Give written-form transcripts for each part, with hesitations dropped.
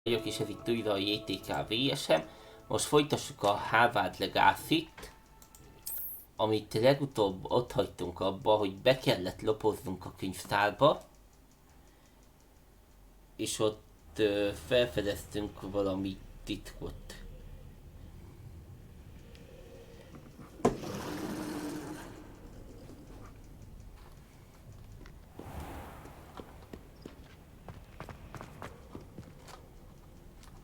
vagyok, és ez itt újra a JTK VS-em. Most folytassuk a Hogwarts Legacy-t, amit legutóbb ott hagytunk abba, hogy be kellett lopoznunk a könyvtárba, és ott felfedeztünk valami titkot.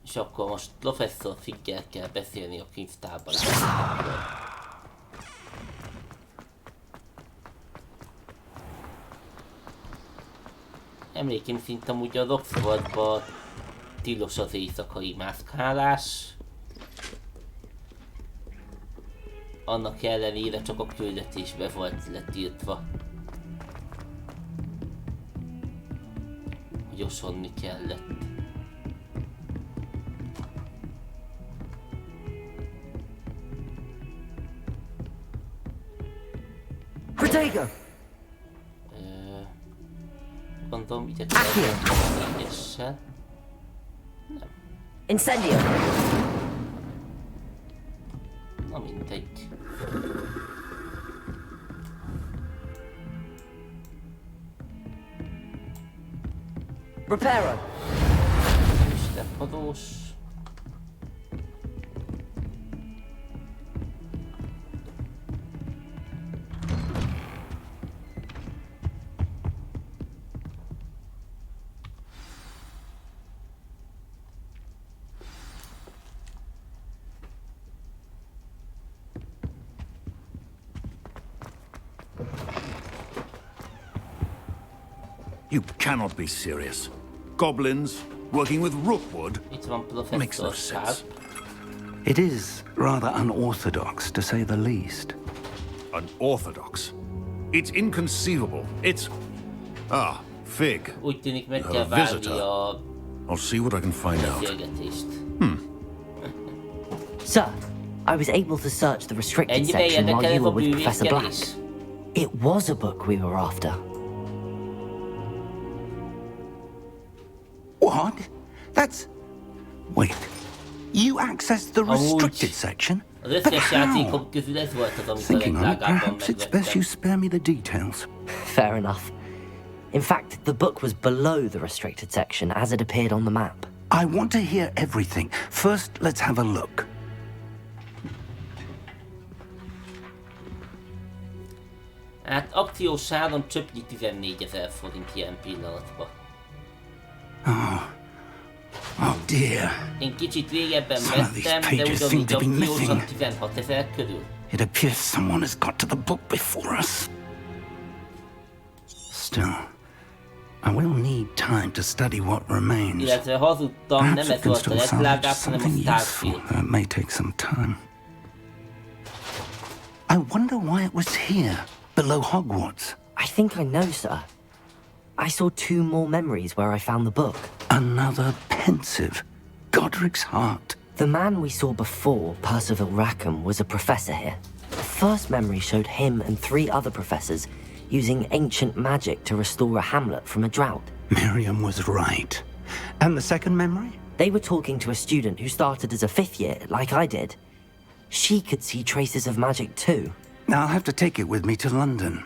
És akkor most professzor Figgel kell beszélni a könyvtárban. Emlékeim szerint amúgy a Roxfortban tilos az éjszakai mászkálás. Annak ellenére csak a küldetésbe volt letiltva, hogy osonni kellett. Protego! Gondolom, ide kell egyessel. Nem. Incendio! Na mindegy. Reparo! Istenpadós. You cannot be serious. Goblins working with rookwood Itt van makes no professzor sense. Sharp. It is rather unorthodox, to say the least. Unorthodox. It's inconceivable. It's... Fig. Úgy tűnik meg You kell have a várni visitor. a I'll see what I can find out. beszélgetést. Sir, I was able to search the restricted Ennyibe section while érdekel ez you a were with Professor Black. bűvészkedés? It was a book we were after. What? That's... Wait. You accessed the restricted section? Az But összes how? játékok közül ez volt az, amit a Thinking on it, legdrágábban perhaps it's best you megvettem. spare me the details. Fair enough. In fact, the book was below the restricted section as it appeared on the map. I want to hear everything. First, let's have a look. Hát akciós áron csöpnyi 14 000 forint ilyen pillanatban. Oh dear. Én kicsit régebben Some of these vettem, de pages seem ugyanígy to be akciósan missing. 16 000 körül. It appears someone has got to the book before us. Still, I will need time to study what remains. Illetve hazudtam, nem Perhaps ez it can volt a still salvage legdrágább, hanem a something useful. Starfield. It may take some time. I wonder why it was here, below Hogwarts. I think I know, sir. I saw 2 more memories where I found the book. Another pensive. Godric's heart. The man we saw before, Percival Rackham, was a professor here. The first memory showed him and 3 other professors using ancient magic to restore a hamlet from a drought. Miriam was right. And the second memory? They were talking to a student who started as a 5th year, like I did. She could see traces of magic too. I'll have to take it with me to London.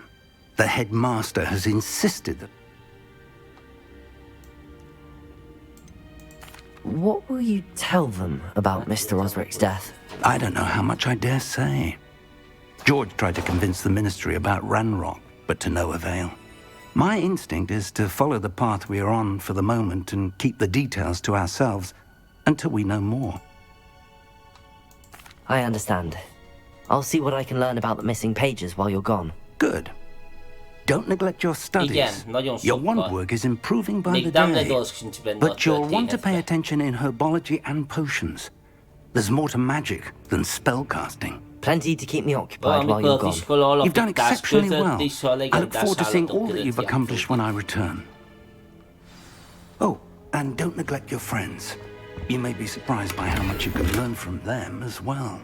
The headmaster has insisted that... What will you tell them about Mr. Osric's death? I don't know how much I dare say. George tried to convince the ministry about Ranrock, but to no avail. My instinct is to follow the path we are on for the moment and keep the details to ourselves until we know more. I understand. I'll see what I can learn about the missing pages while you're gone. Good. Don't neglect your studies. Igen, nagyon Your sokkal. wand work is improving by Még the day. Dumbledore sincs benne a But you'll want to pay történetben. attention in herbology and potions. There's more to magic than spellcasting. Plenty to keep me occupied while Valamikor you're az gone. iskola You've done alapítás exceptionally között well. is a I look legendás forward to seeing állatok all that között you've accomplished when játszódik. I return. Oh, and don't neglect your friends. You may be surprised by how much you can learn from them as well.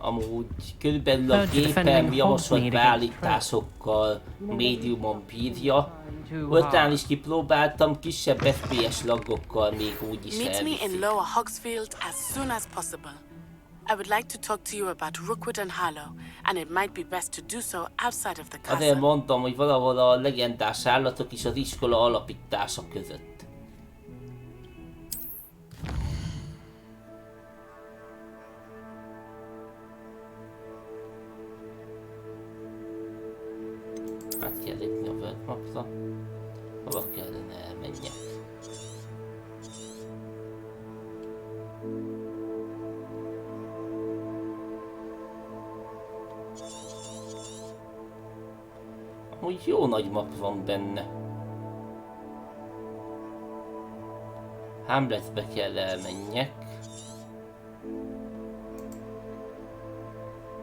Amúgy körülbelül a gépen javasolt beállításokkal médiumon bírja. Oltán is kipróbáltam, kisebb FPS laggokkal még úgy is Meet me in elviszi. Lower Hogsfield as soon as possible. I would like to talk to you about Rookwood and Harlow, and it might be best to do so outside of the Azért castle. mondtam, hogy valahol a legendás állatok is az iskola alapítása között. Át kell lépni a World Mapra. Hova kellene elmenjek? Amúgy jó nagy map van benne. Hamletbe kell elmenjek.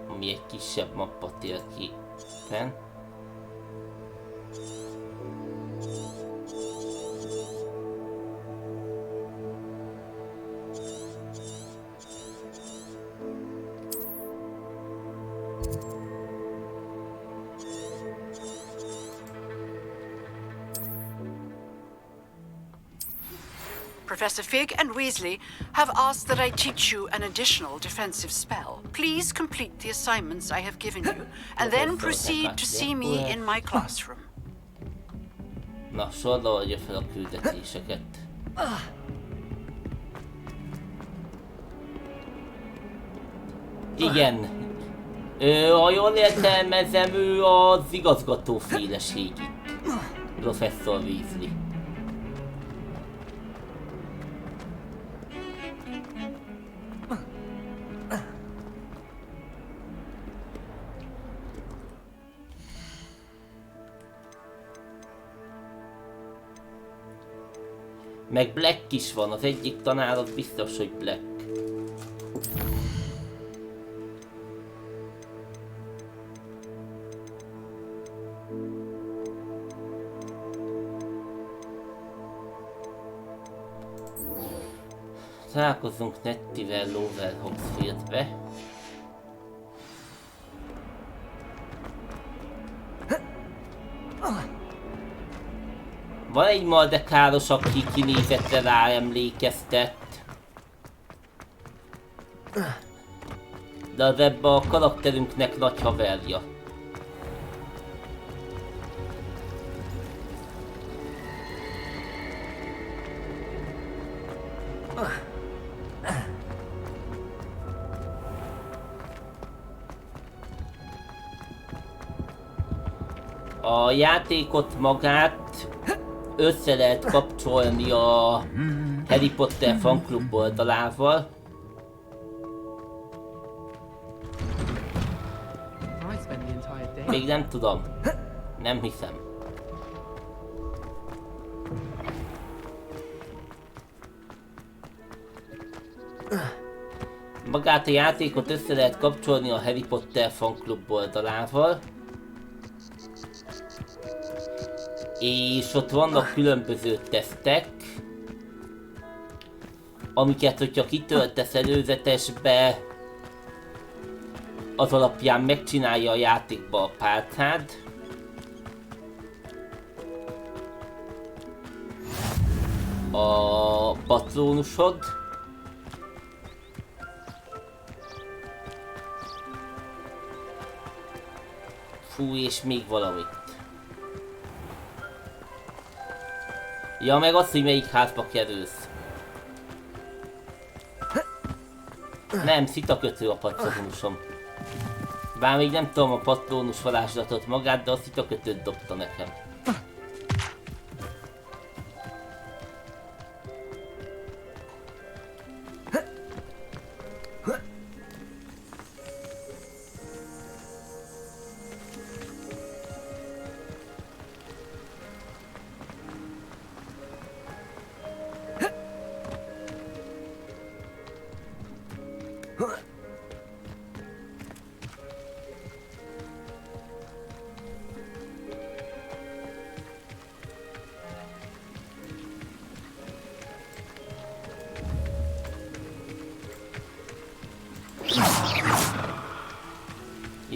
Ami egy kisebb mappa térképen. Professor Fig and Weasley have asked that I teach you an additional defensive spell. Please complete the assignments I have given you, and then proceed to see me in my classroom. Na, sorolja fel a küldetéseket. Igen. Ha jól értelmezem, ő az igazgató féleség itt. Professzor Weasley. Meg Black is van, az egyik tanár az biztos, hogy Black. Találkozunk Nettivel Lower Hogsfieldbe. Van egy maldekáros, aki kinézetre ráemlékeztet. De az ebbe a karakterünknek nagy haverja. A játékot magát össze lehet kapcsolni a Harry Potter fanklub oldalával. Még nem tudom. Nem hiszem. Magát a játékot össze lehet kapcsolni a Harry Potter fanklub oldalával. És ott vannak különböző tesztek, amiket, hogyha kitöltesz előzetesbe, az alapján megcsinálja a játékba a pálcád. A patrónusod. Fú, és még valamit. Ja, meg az, hogy melyik házba kerülsz. Nem, szitakötő a patrónusom. Bár még nem tudom a patrónus varázslatot magát, de a szitakötőt dobta nekem.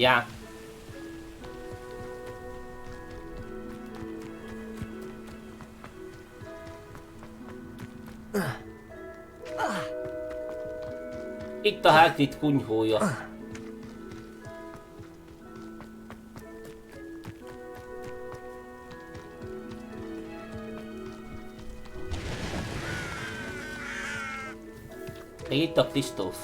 Ja. Itt a Hagrid kunyhója. Még itt a Krisztus.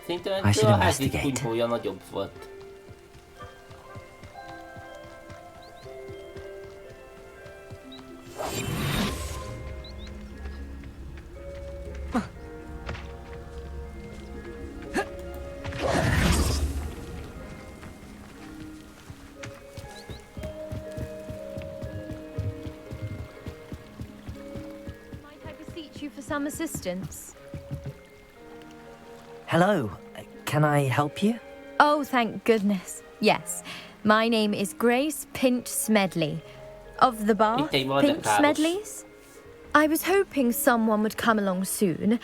Szerintem I should a Hagrid investigate. kunyhója nagyobb volt. Might I beseech you for some assistance? Hello. Can I help you? Oh, thank goodness. Yes. My name is Grace Pinch Smedley. Of the Bath Pinch Pinch Smedleys? I was hoping someone would come along soon.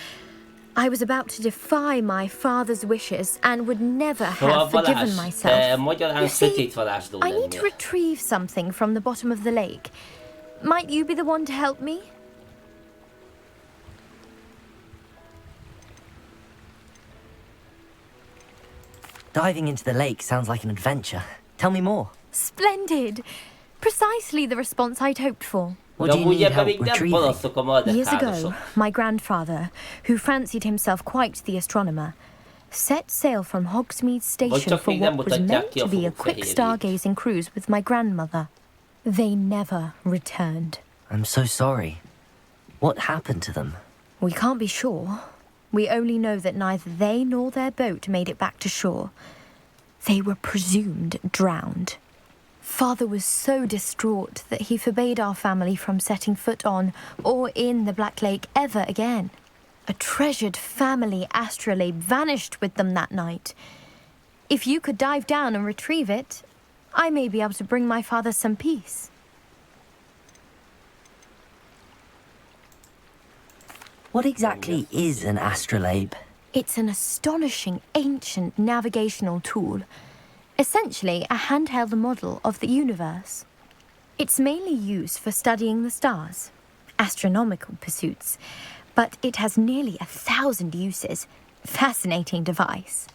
I was about to defy my father's wishes and would never have forgiven myself. Magyarán You see, sötét varázsló I need to lennél. retrieve something from the bottom of the lake. Might you be the one to help me? Diving into the lake sounds like an adventure. Tell me more. Splendid! Precisely the response I'd hoped for. What do you Amúgy need ebben help még nem retrieving? panaszok a Years ago, mardekárosok. my grandfather, who fancied himself quite the astronomer, set sail from Hogsmeade Station csak for még nem what was mutatják meant ki a to be a foguk quick fehérjét. stargazing cruise with my grandmother. They never returned. I'm so sorry. What happened to them? We can't be sure. We only know that neither they nor their boat made it back to shore. They were presumed drowned. Father was so distraught that he forbade our family from setting foot on or in the Black Lake ever again. A treasured family astrolabe vanished with them that night. If you could dive down and retrieve it, I may be able to bring my father some peace. What exactly is an astrolabe? It's an astonishing ancient navigational tool, essentially a handheld model of the universe. It's mainly used for studying the stars, astronomical pursuits, but it has nearly 1,000 uses. Fascinating device.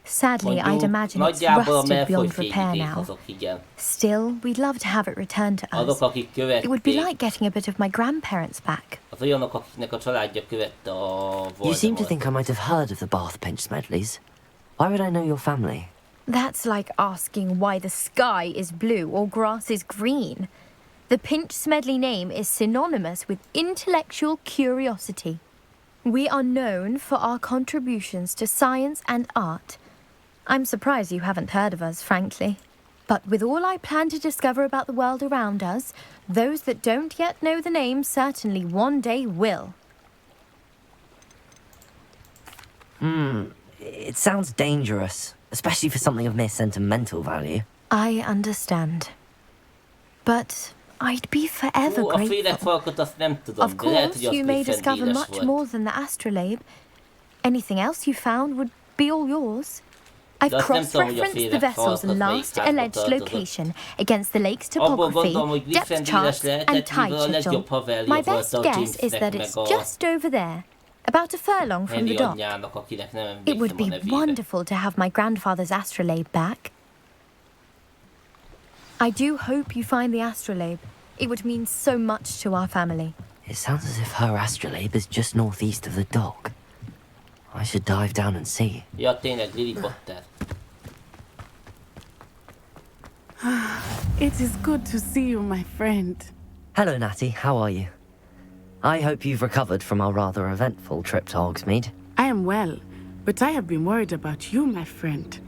Sadly, I'd imagine it's nagyjából a rusted beyond Malfoy repair fényidék now. azok, igen. Still, we'd love to have it returned to Azok, us. akik It would be követték, like getting a bit of my grandparents back. az olyanok, akiknek a családja követte a Voldemort. You seem to think I might have heard of the Bath Pinch Smedleys. Why would I know your family? That's like asking why the sky is blue or grass is green. The Pinch Smedley name is synonymous with intellectual curiosity. We are known for our contributions to science and art. I'm surprised you haven't heard of us, frankly. But with all I plan to discover about the world around us, those that don't yet know the name certainly one day will. It sounds dangerous, especially for something of mere sentimental value. I understand. But I'd be forever Hú, a grateful. félekfalkot azt nem tudom, Of de lehet, hogy course, az you még may discover fendéles much volt. more than the astrolabe. Anything else you found would be all yours. I've De azt nem tudom, hogy a cross-referenced the vessel's félekfalkot melyik last házba alleged tartozott. location against the lake's Abból topography, gondolom, hogy depth Griffendéles charts, and lehetett, mivel a tide schedule. legjobb haverja My volt best a guess is Jamesnek that meg it's a just over there, about a furlong from the Harry dock. anyjának, akinek nem It would emlékszem a be nevére. wonderful to have my grandfather's astrolabe back. I do hope you find the astrolabe. It would mean so much to our family. It sounds as if her astrolabe is just northeast of the dock. I should dive down and see. Ja, tényleg, Lily Potter. It is good to see you, my friend. Hello, Natty. How are you? I hope you've recovered from our rather eventful trip to Hogsmeade. I am well, but I have been worried about you, my friend.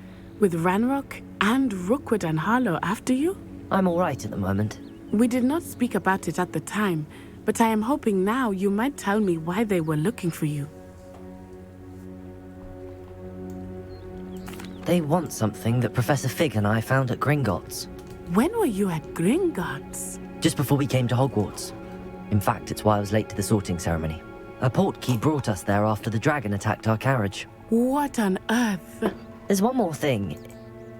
With Ranrock and Rookwood and Harlow after you? I'm all right at the moment. We did not speak about it at the time, but I am hoping now you might tell me why they were looking for you. They want something that Professor Fig and I found at Gringotts. When were you at Gringotts? Just before we came to Hogwarts. In fact, it's why I was late to the sorting ceremony. A portkey brought us there after the dragon attacked our carriage. What on earth? There's one more thing.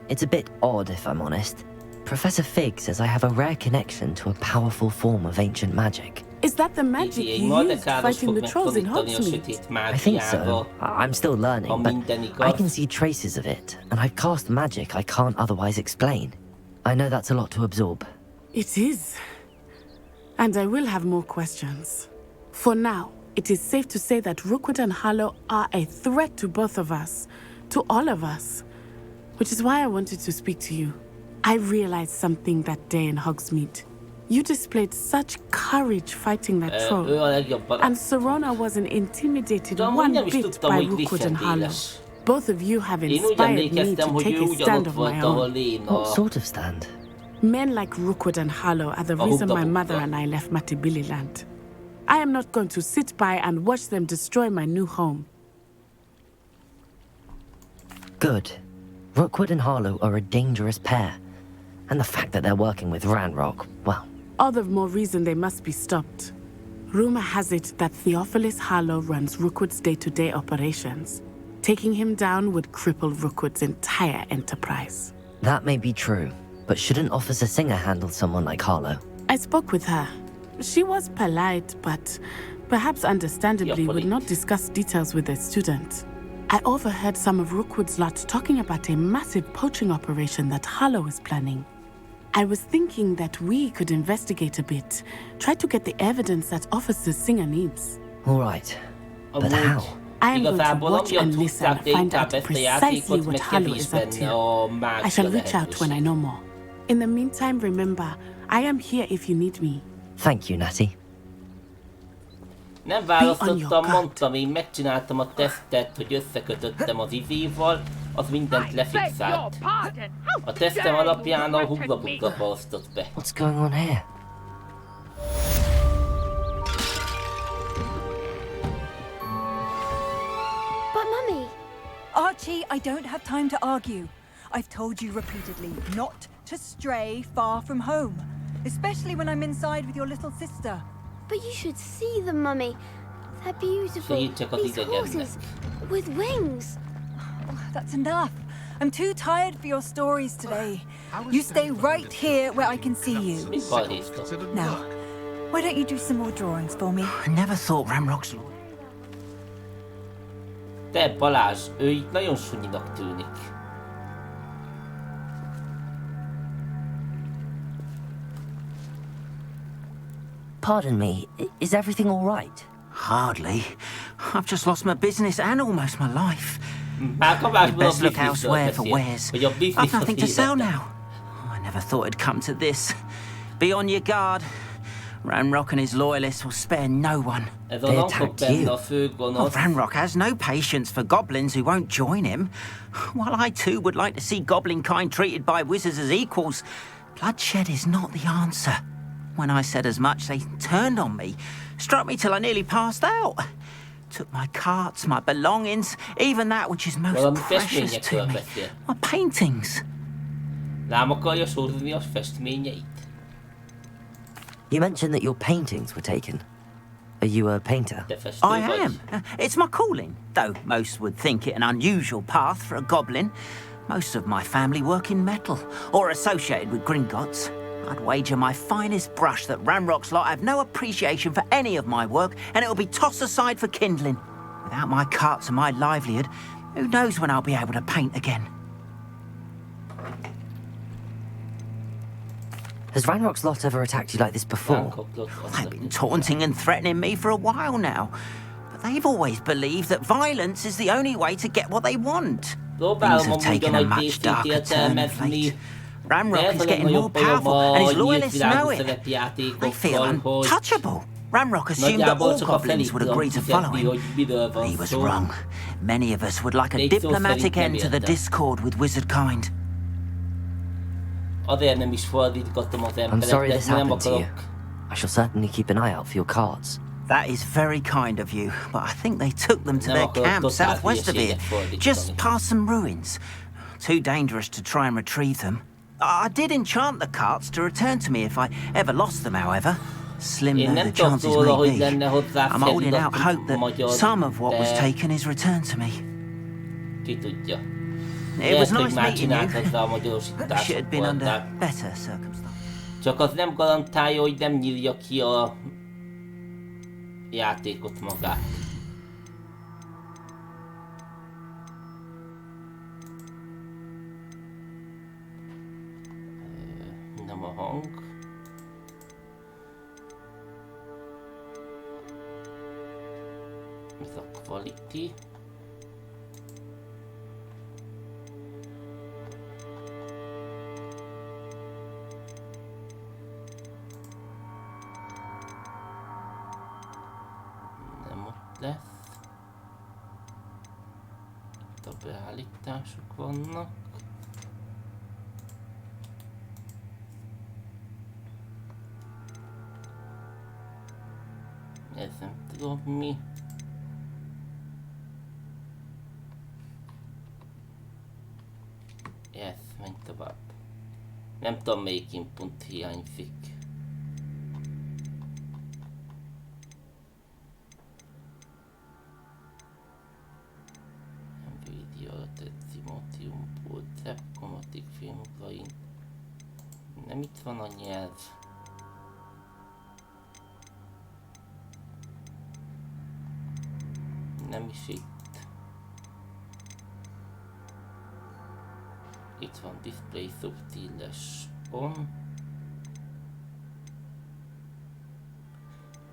It's a bit odd, if I'm honest. Professor Fig says I have a rare connection to a powerful form of ancient magic. Is that the magic you used fighting the trolls in Hogsmeade? I think so. I'm still learning, but I can see traces of it, and I've cast magic I can't otherwise explain. I know that's a lot to absorb. It is. And I will have more questions. For now, it is safe to say that Rookwood and Harlow are a threat to both of us, to all of us. Which is why I wanted to speak to you. I realized something that day in Hogsmeade. You displayed such courage fighting that troll. And Serona wasn't intimidated one bit by Rookwood and Harlow. Both of you have inspired me to take a stand of my own. What sort of stand? Men like Rookwood and Harlow are the reason my mother and I left Matibili land. I am not going to sit by and watch them destroy my new home. Good. Rookwood and Harlow are a dangerous pair. And the fact that they're working with Ranrock, well... All the more reason they must be stopped. Rumor has it that Theophilus Harlow runs Rookwood's day-to-day operations. Taking him down would cripple Rookwood's entire enterprise. That may be true, but shouldn't Officer Singer handle someone like Harlow? I spoke with her. She was polite, but perhaps understandably would not discuss details with a student. I overheard some of Rookwood's lot talking about a massive poaching operation that Harlow is planning. I was thinking that we could investigate a bit, try to get the evidence that Officer Singer needs. All right, but how? I am going to watch and listen and find out precisely what Harlow is up to. I shall reach out when I know more. In the meantime, remember, I am here if you need me. Thank you, Natty. Nem választottam, mondtam, én megcsináltam a tesztet, hogy összekötöttem az izéval, az mindent lefixált. A tesztem alapján a hugla-bugla osztott be. What's going on here? But Mummy! Archie, I don't have time to argue. I've told you repeatedly not to stray far from home, especially when I'm inside with your little sister. But you should see them, Mummy. They're beautiful. These horses with wings. Oh, that's enough. I'm too tired for your stories today. You stay right here where I can see you. Now, why don't you do some more drawings for me? I never thought Ramrock's... Te Balázs, ő itt nagyon sunyinak tűnik. Pardon me, is everything all right? Hardly. I've just lost my business and almost my life. You'd You'd best look elsewhere for wares. I've nothing to sell now. Oh, I never thought it'd come to this. Be on your guard. Ranrock and his loyalists will spare no one. They attacked you. Oh, Ranrock has no patience for goblins who won't join him. While I too would like to see goblin kind treated by wizards as equals, bloodshed is not the answer. When I said as much, they turned on me, struck me till I nearly passed out. Took my carts, my belongings, even that which is most precious to me. My paintings. Rám akarja sózni a festményeit. You mentioned that your paintings were taken. Are you a painter? I am. It's my calling, though most would think it an unusual path for a goblin. Most of my family work in metal, or associated with Gringotts. I'd wager my finest brush that Ranrock's lot have no appreciation for any of my work, and it'll be tossed aside for kindling. Without my carts and my livelihood, who knows when I'll be able to paint again? Has Ranrock's lot ever attacked you like this before? They've been taunting and threatening me for a while now. But they've always believed that violence is the only way to get what they want. Things have taken a much darker turn of late. Ranrock is getting more powerful, and his loyalists know it. They feel untouchable. Ranrock assumed that all goblins would agree to follow him. But he was wrong. Many of us would like a diplomatic end to the discord with wizard kind. Azért nem is fordítgatom az I'm embereket, sorry this nem happened to you. akarok. I shall certainly keep an eye out for your cards. That is very kind of you, but I think they took them to their camp southwest of here, just past some ruins. Too dangerous to try and retrieve them. I did enchant the carts to return to me if I ever lost them, however. Slim though the chances may be, I'm holding out hope that some of what was taken is returned to me. Ki tudja. It was nice már meeting you. csinált hozzá a Should magyarosítások have been under voltak. better circumstances. Csak az nem garantálja, hogy nem nyírja ki a játékot magát. Nem a hang. Ez a quality. Nem ott lesz. Itt a beállítások vannak. Ez nem tudom mi. Ez, menj tovább. Nem tudom melyik input hiányzik. Nvidia, Decimotium, Bodzep, Chromatic Film, Line. Nem itt van a nyelv. Nem is itt. Itt van Display Subtiles On.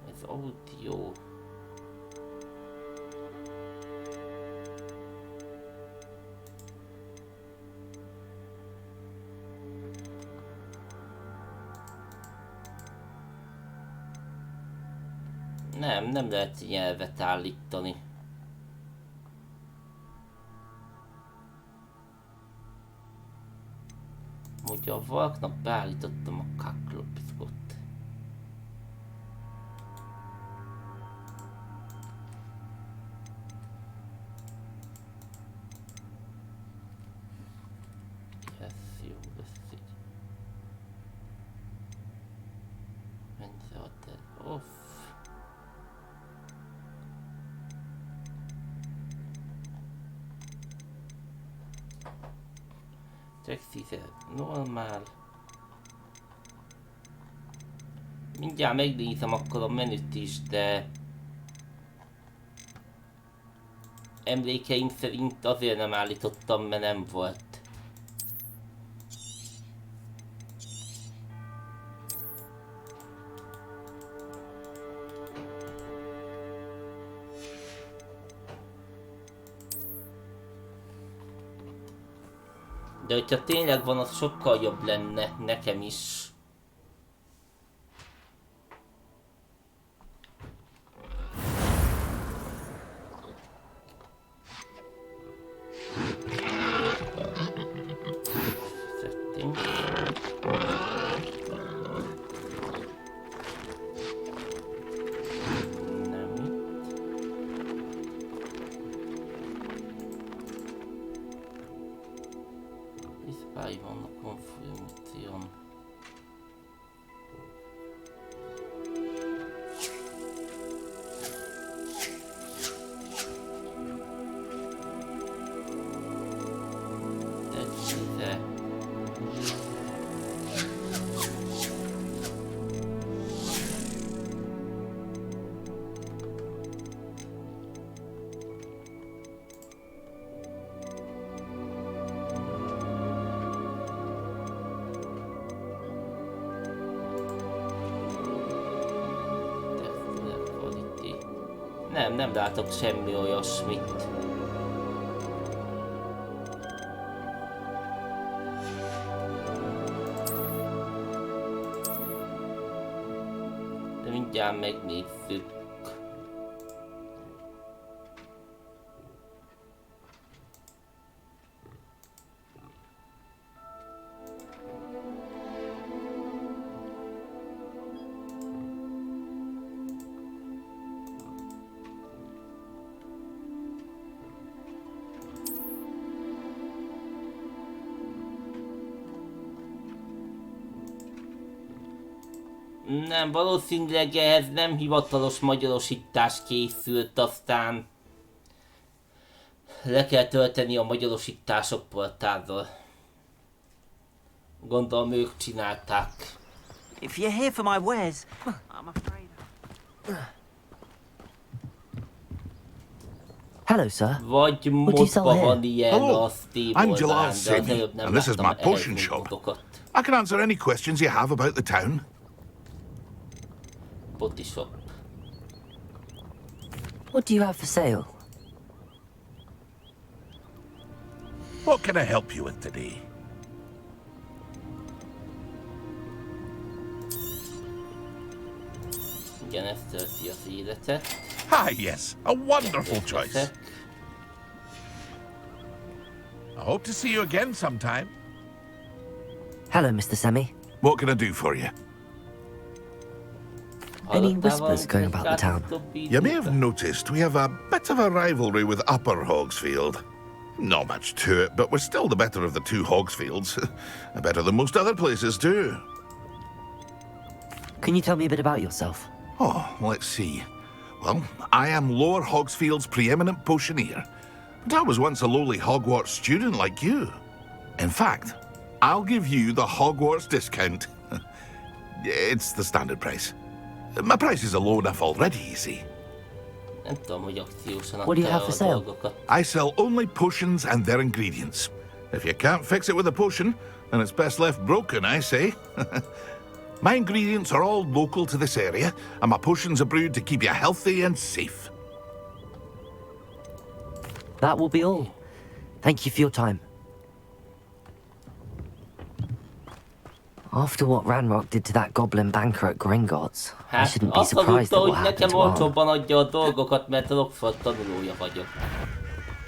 Ez audio. Nem lehet nyelvet állítani. Ugye a valknak beállítottam a kaklopszkot. Ez jó lesz így. Menj a dead off. Textizel normál. Mindjárt megnézem akkor a menüt is, de emlékeim szerint azért nem állítottam, mert nem volt. De hogyha tényleg van, az sokkal jobb lenne nekem is. Nem látok semmi olyasmit. De mindjárt megnézzük. Nem, valószínűleg ehhez nem hivatalos magyarosítás készült, aztán le kell tölteni a magyarosítások portálról. Gondolom ők csinálták. If you're here for my wares, I'm afraid. Hello, sir. Vagy What do you sell modba here? van ilyen a Steam I'm Jalal oldalán, de az Singh, előbb nem and this is láttam my potion ehhez shop. modokat. I can answer any questions you have about the town. Poti shop. What do you have for sale? What can I help you with today? Igen, ez tölti az életet. Ah, yes, a wonderful choice. I hope to see you again sometime. Hello, Mr. Semi. What can I do for you? Any whispers going about the town? You may have noticed we have a bit of a rivalry with Upper Hogsfield. Not much to it, but we're still the better of the two Hogsfields. Better than most other places too. Can you tell me a bit about yourself? Oh, let's see. Well, I am Lower Hogsfield's preeminent potioneer. But I was once a lowly Hogwarts student like you. In fact, I'll give you the Hogwarts discount. It's the standard price. My prices are low enough already, you see. What do you have for sale? I sell only potions and their ingredients. If you can't fix it with a potion, then it's best left broken, I say. My ingredients are all local to this area, and my potions are brewed to keep you healthy and safe. That will be all. Thank you for your time. After what Ranrock did to that goblin banker at Gringotts, I shouldn't be surprised that what happened to nekem olcsóbban adja a dolgokat, mert a Roxfort tanulója vagyok.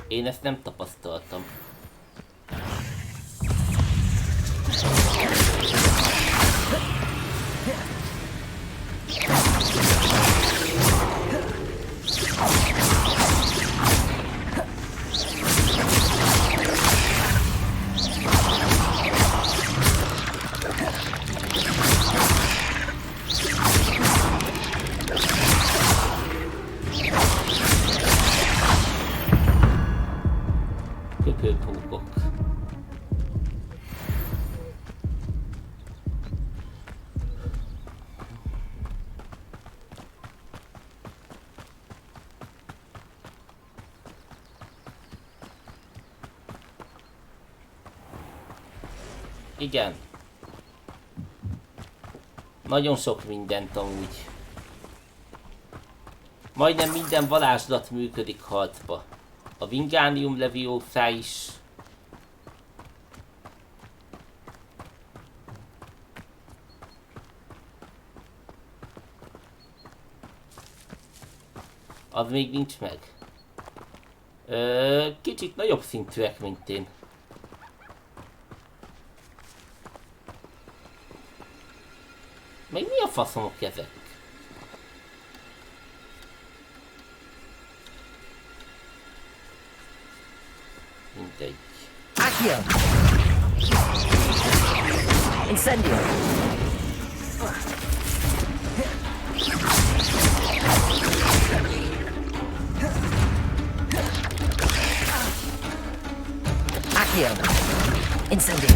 Én ezt nem tapasztaltam. Köpőpókok. Igen. Nagyon sok mindent amúgy. Majdnem minden varázslat működik harcba. A Wingardium Leviosa is. Az még nincs meg. Kicsit nagyobb szintűek, mint én. Még mi a faszomok ezek? Mindegy. Accio! Incendio! Accio! Incendio!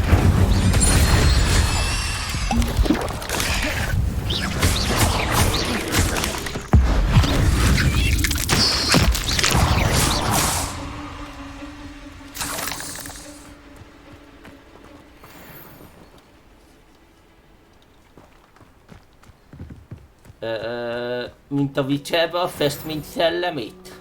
Mint a Witcherbe a festmény szellemét?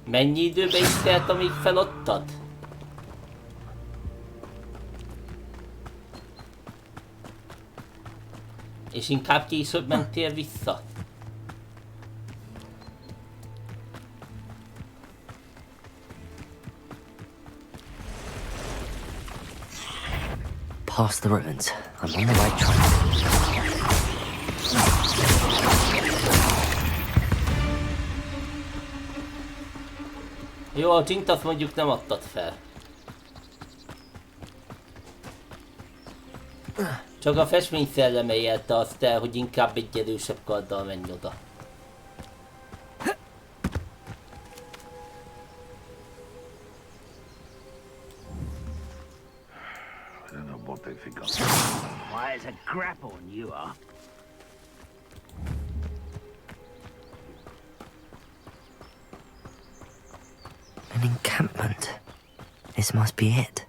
Mennyi időbe is telt, amíg feladtad? És inkább később mentél vissza? Past the ruins. I'm on the right track. Jó, a dzsint azt mondjuk nem adtad fel. Csak a festmény szelleme élte azt el, hogy inkább egy erősebb karddal menj oda. Why, it's a grapple you are. An encampment. This must be it.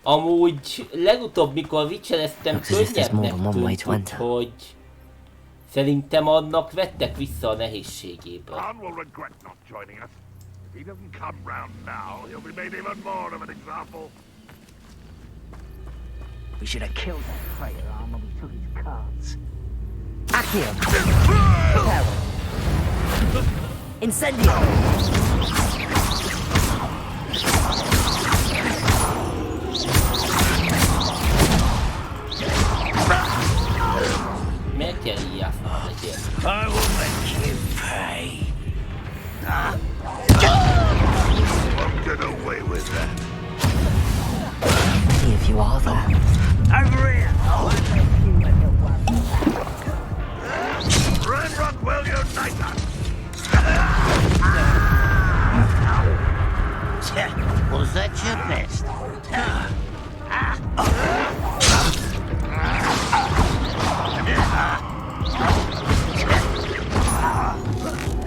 Amúgy legutóbb, mikor vicseleztem, könnyebbnek tűnt, úgyhogy szerintem annak vettek vissza a nehézségéből. If he doesn't come round now, he'll be made even more of an example. We should have killed that traitor arm when we took his cards. Accio! Incendio! Miért kell így játszani egyet? I will make you pay. Won't get away with that. How many of you are there? Over here! Ranrock will unite us! Was that your best?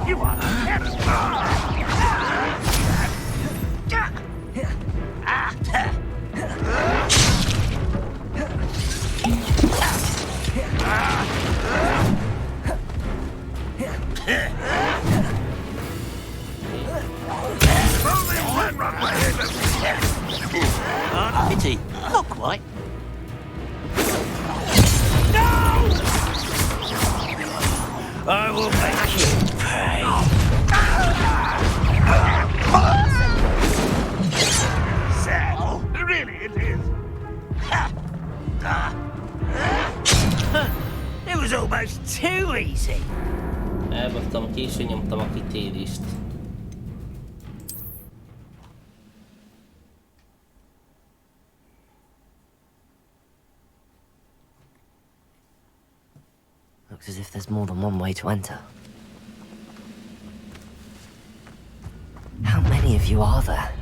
You are Pity. Not quite. I will make you pay. sad. Really, it is. It was almost too easy. Elbasztam, későn nyomtam a kitérést. Looks as if there's more than one way to enter. How many of you are there?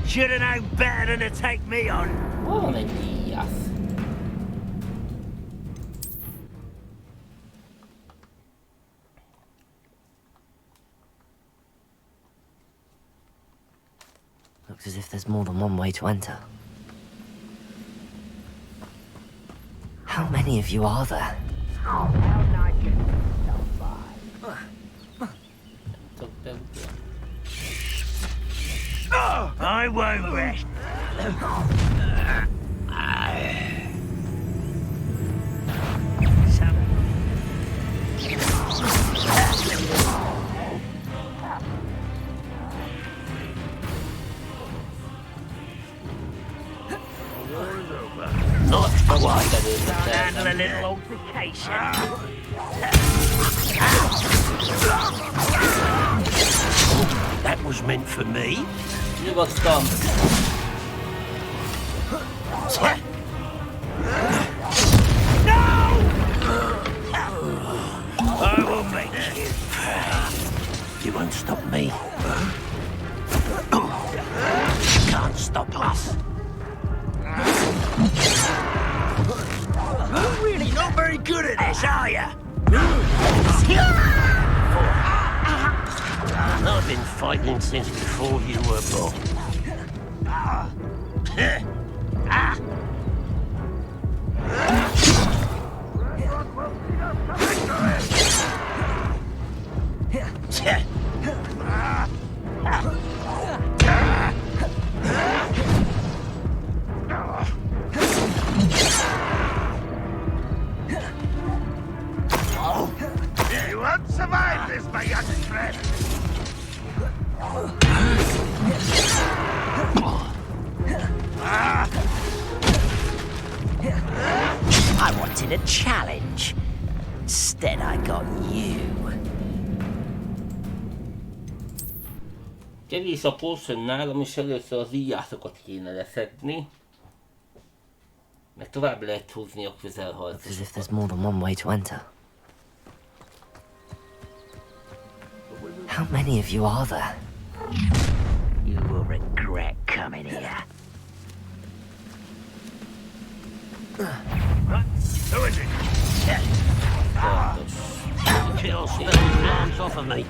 Should have known better than to take me on. Van egy díjasz. Looks as if there's more than one way to enter. How many of you are there? I won't rest. Not quite. Handle a little altercation. That was meant for me. Nyugodtan. I will make you pay. You won't stop me. You can't stop us. You're really not very good at this, are you? I've been fighting since before you were born. a challenge. Instead, I got you. Kevés a potion nálam, és először az íjászokat kéne leszedni. Meg tovább lehet húzni a közelharcot. As if there's more than one way to enter. How many of you are there? You will regret coming here. Who is it? Kill spilling arms off of me.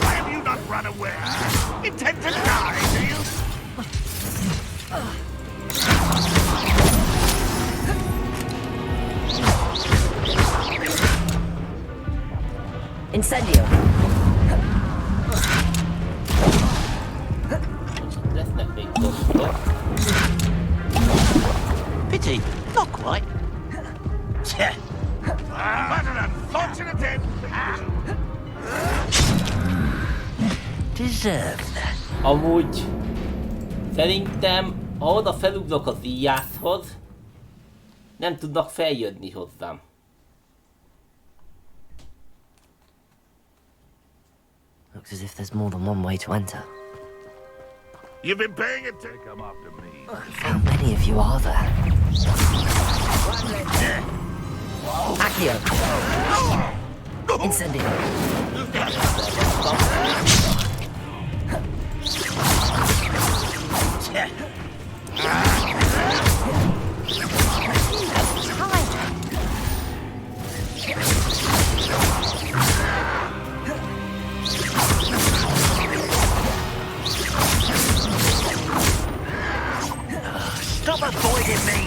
Why have you not run away? Intend to die, do you? Incendio! Lesznek még dosztok. Pity, not quite. What an unfortunate end. Deserve that. Amúgy szerintem, ha oda felugrok az íjászhoz, nem tudnak feljönni hozzám. Looks as if there's more than one way to enter. You've been paying attention. Come after me. How many of you are there? Accio! Incendio! Stop avoiding me!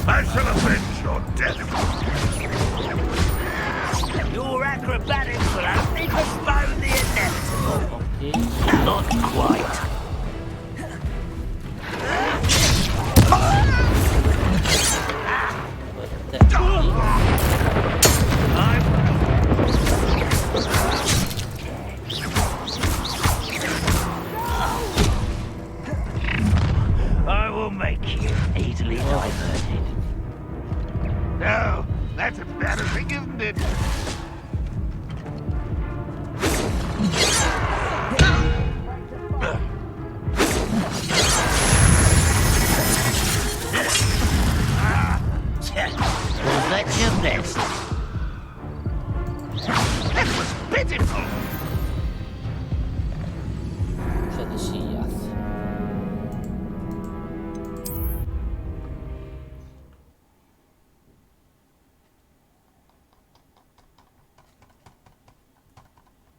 I shall avenge your death. Your acrobatics will only postpone the inevitable. Okay. Not quite. I will make you easily diverted. No, that's embarrassing, isn't it? Was that your best? That was pitiful. Przed íjász.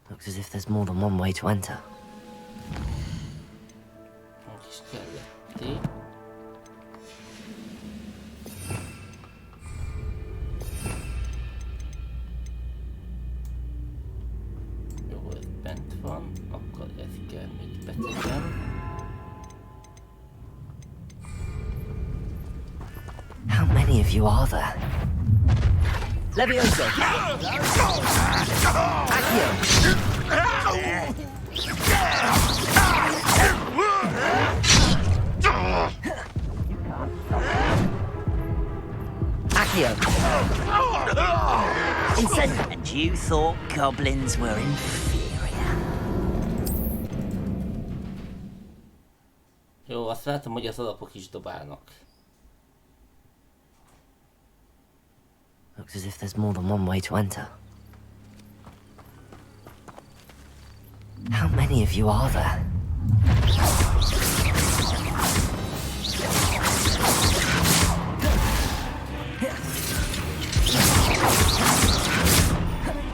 Looks as if there's more than one way to enter. Hogy is kelletté. Jó, ez bent van, akkor ezt kell még betegyem. How many of you are there? Levioso! Accio! Accio! Incendio! And you thought goblins were inferior. Jó, azt látom, hogy az alapok is dobálnak. Looks as if there's more than one way to enter. How many of you are there?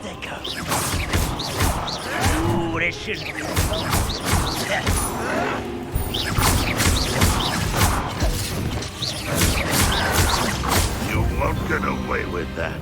They go. Ooh, this should. You won't get away with that.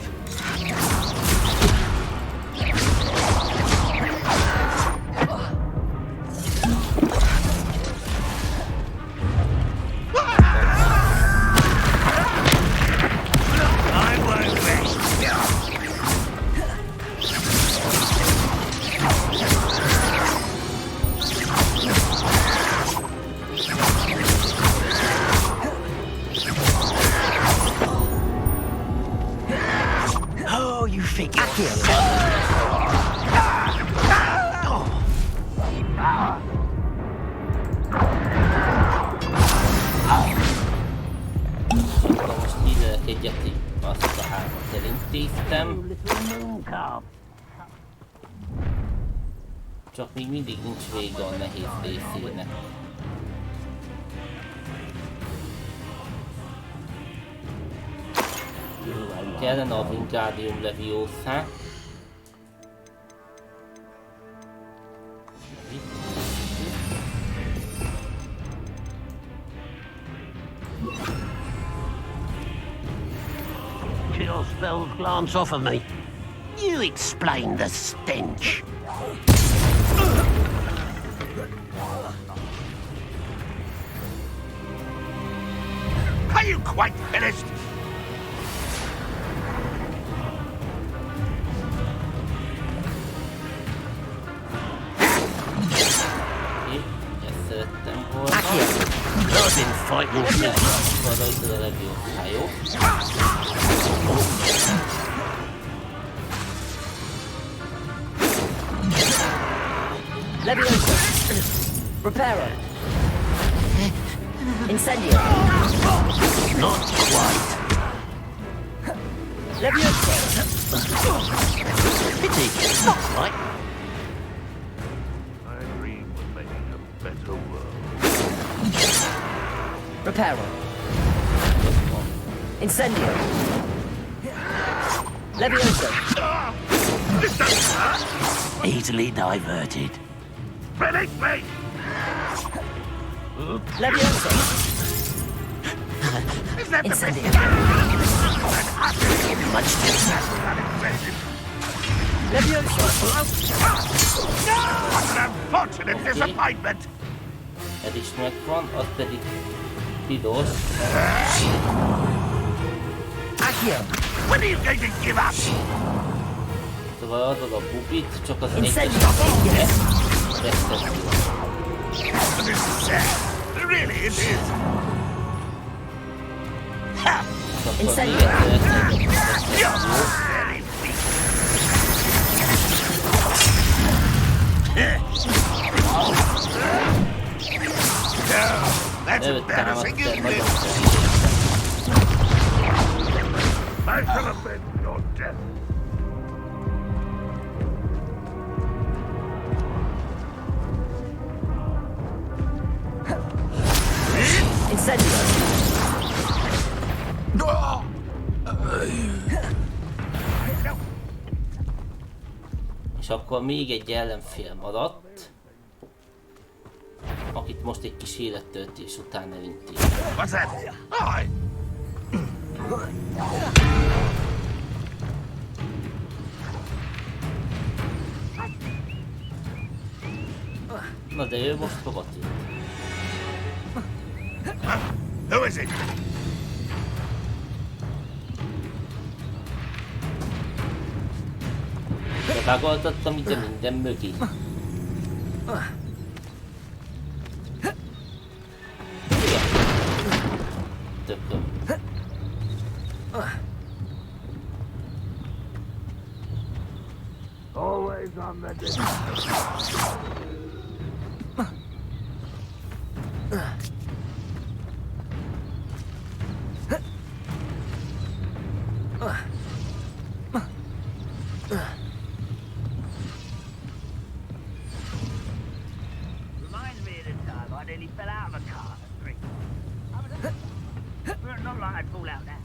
power. Akkor most hízelek egyet, hogy azt a hármat elintéztem. Csak még mindig nincs vége a nehéz részének. Kellene a Wingardium Leviosa. Chill spells glance off of me. You explain the stench. Are you quite finished? I've been fighting since. Leviosa. Reparo. Incendio. Not quite. Leviosa. Pity. Not quite. I dream of making a better world. Reparo. Incendio. Leviosa. This doesn't hurt. Easily diverted. Release me! Leviosa. Is that the Incendio. Much too Leviosa. What an unfortunate disappointment! Ez is megvan, az pedig piros. Accio. When are you going to give up? Szóval adod a bubit, csak az egyes Incendio. vesztett. This is sad. Really, it is. Ha! Incendio. You're very weak. No, that's embarrassing, isn't it? I shall avenge your death. Incendio. És akkor még egy ellenfél maradt, akit most egy kis élettöltés után elintézem. What's that? Oh, Na de ő most hova tűnt? who is it? De vágoltattam ide minden mögé. Tököm. Always on the defense. Reminds me of the time I nearly fell out of a car at Creek. Not like I'd fall out now.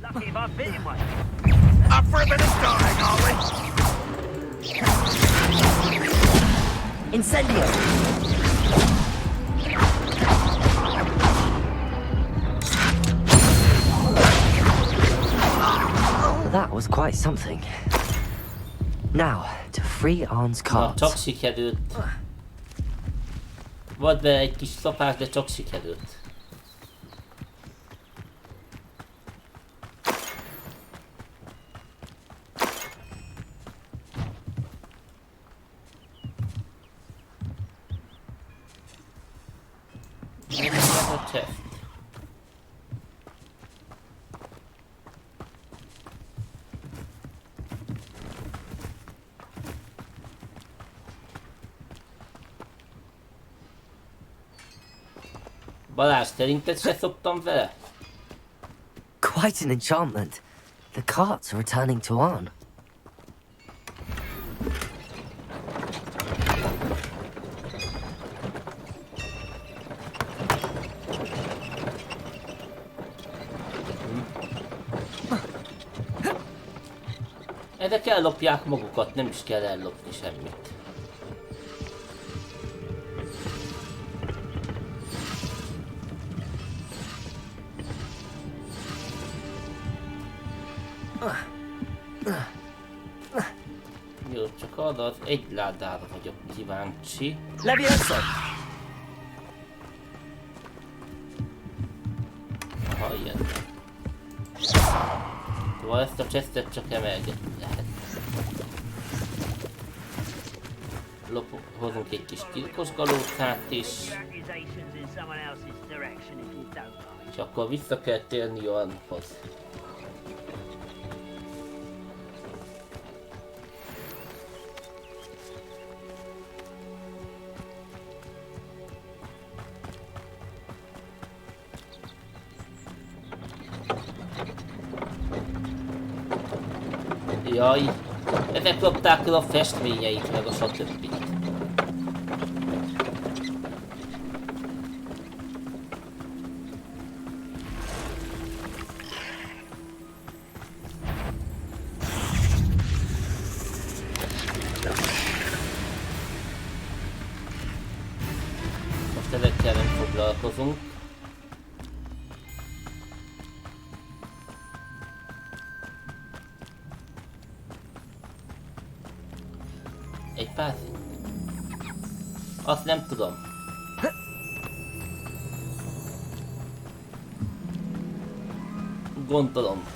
Lucky if I bit him one. Up for a bit of starring, are we? Incendio. That was quite something. Now, to free Arn's Na, cards. csak sikerült. Volt be egy kis szopás, de csak sikerült. A chest. Balázs, szerinted se szoktam vele? Quite an enchantment. The carts are returning to Arn. Ezek ellopják magukat, nem is kell ellopni semmit. Jó, csak arra az egy ládára vagyok kíváncsi. Levioso! Aha, ilyen. Szóval ezt a chestet csak emelgetni lehet. Hozunk egy kis tilkos galócát is. És akkor vissza kell térni Jornhoz. Jaj, ezek lopták el a festményeit, meg a stb. Most ezekkel nem foglalkozunk. Egy pár? Azt nem tudom. Gondolom.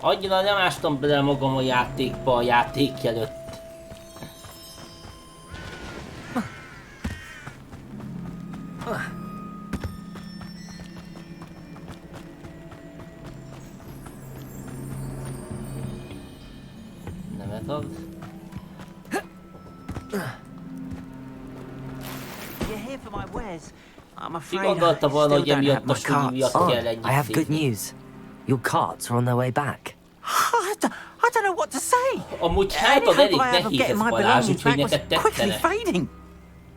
Annyira nem ástam bele magam a játékba a játék előtt. Nem ez az. Ki gondolta volna, hogy emiatt a súly miatt kell ennyit I have good szívni? news. Your carts are on their way back. I don't know what to say. Amúgy hát az elég nehéz ez, Balázs, úgyhogy neked tetszene.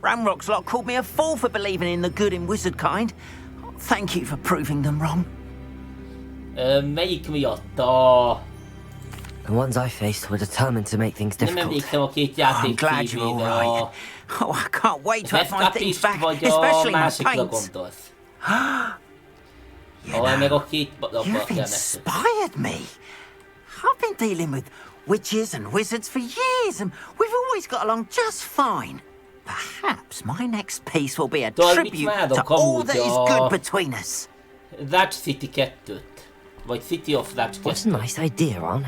Ranrock's lot called me a fool for believing in the good in wizard kind. Thank you for proving them wrong. Melyik miatt? The ones I faced were determined to make things Nem difficult. emlékszem a két I'm játék glad you're all címére. right. Oh, I can't wait till I find things Escapist back, vagy a especially my másikra paints. gondolsz? Ahol meg a két labba You've kell inspired me. I've been dealing with witches and wizards for years, and we've always got along just fine. Perhaps my next piece will be a Tudod, mit tribute várok to all amúgy that is good between us. Ratch City 2-t. Vagy City of Ratch 2. What a nice idea, Ron.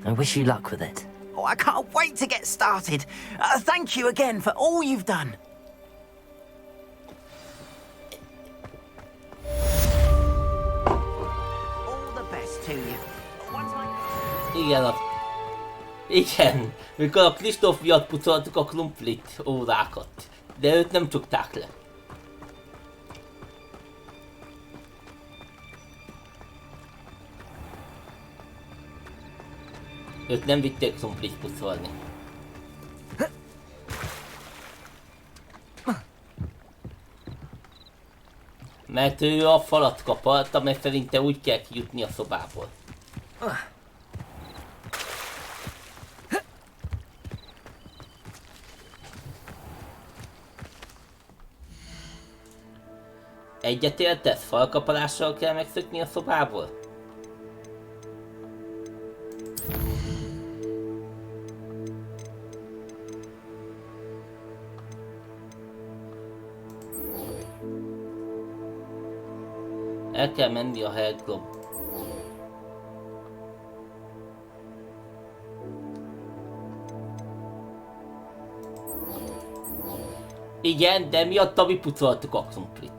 I wish you luck with it. Oh, I can't wait to get started. Thank you again for all you've done. All the best to you. Igen, mikor a Kristóf miatt pucoltuk a krumplit órákat. De őt nem csukták le. Őt nem vitték krumplit pucolni. Mert ő a falat kaparta, mert szerinte úgy kell kijutni a szobából. Egyetértesz? Falkapalással kell megszökni a szobából? El kell menni a Hellglob. Igen, de miatt mi pucoltuk a krumplit.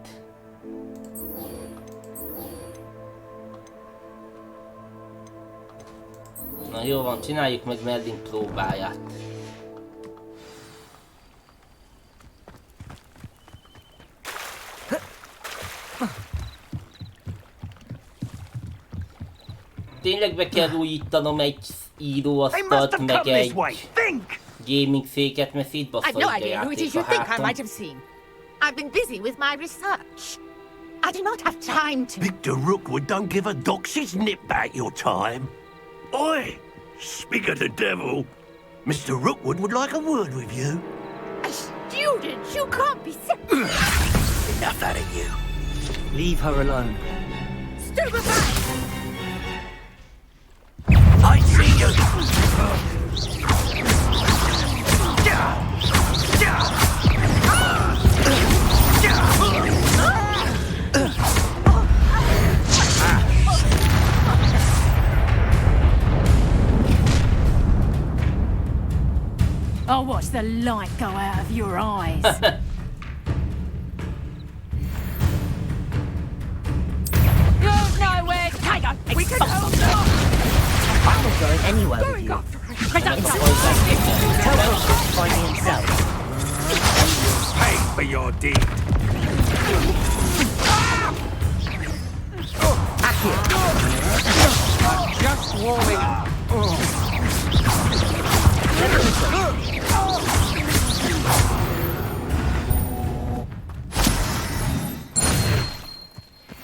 Na jó van, csináljuk meg Merlin próbáját. tényleg be kell újítanom egy íróasztalt, meg egy gaming széket, mert szétbassza I've no így a idea who it is játék you a think I hátam. might have seen. I've been busy with my research. I do not have time to... Victor Rookwood don't give a dox's nip back your time. Oi! Speak of the devil. Mr. Rookwood would like a word with you. A student? You can't be... Enough out of you. Leave her alone. Stupefy! I see you. I'll watch the light go out of your eyes. You're nowhere, Tiger. We can hold on. I'm not going anywhere with you. Tell Roxfort to find me himself. Pay for your deed. Just warming up.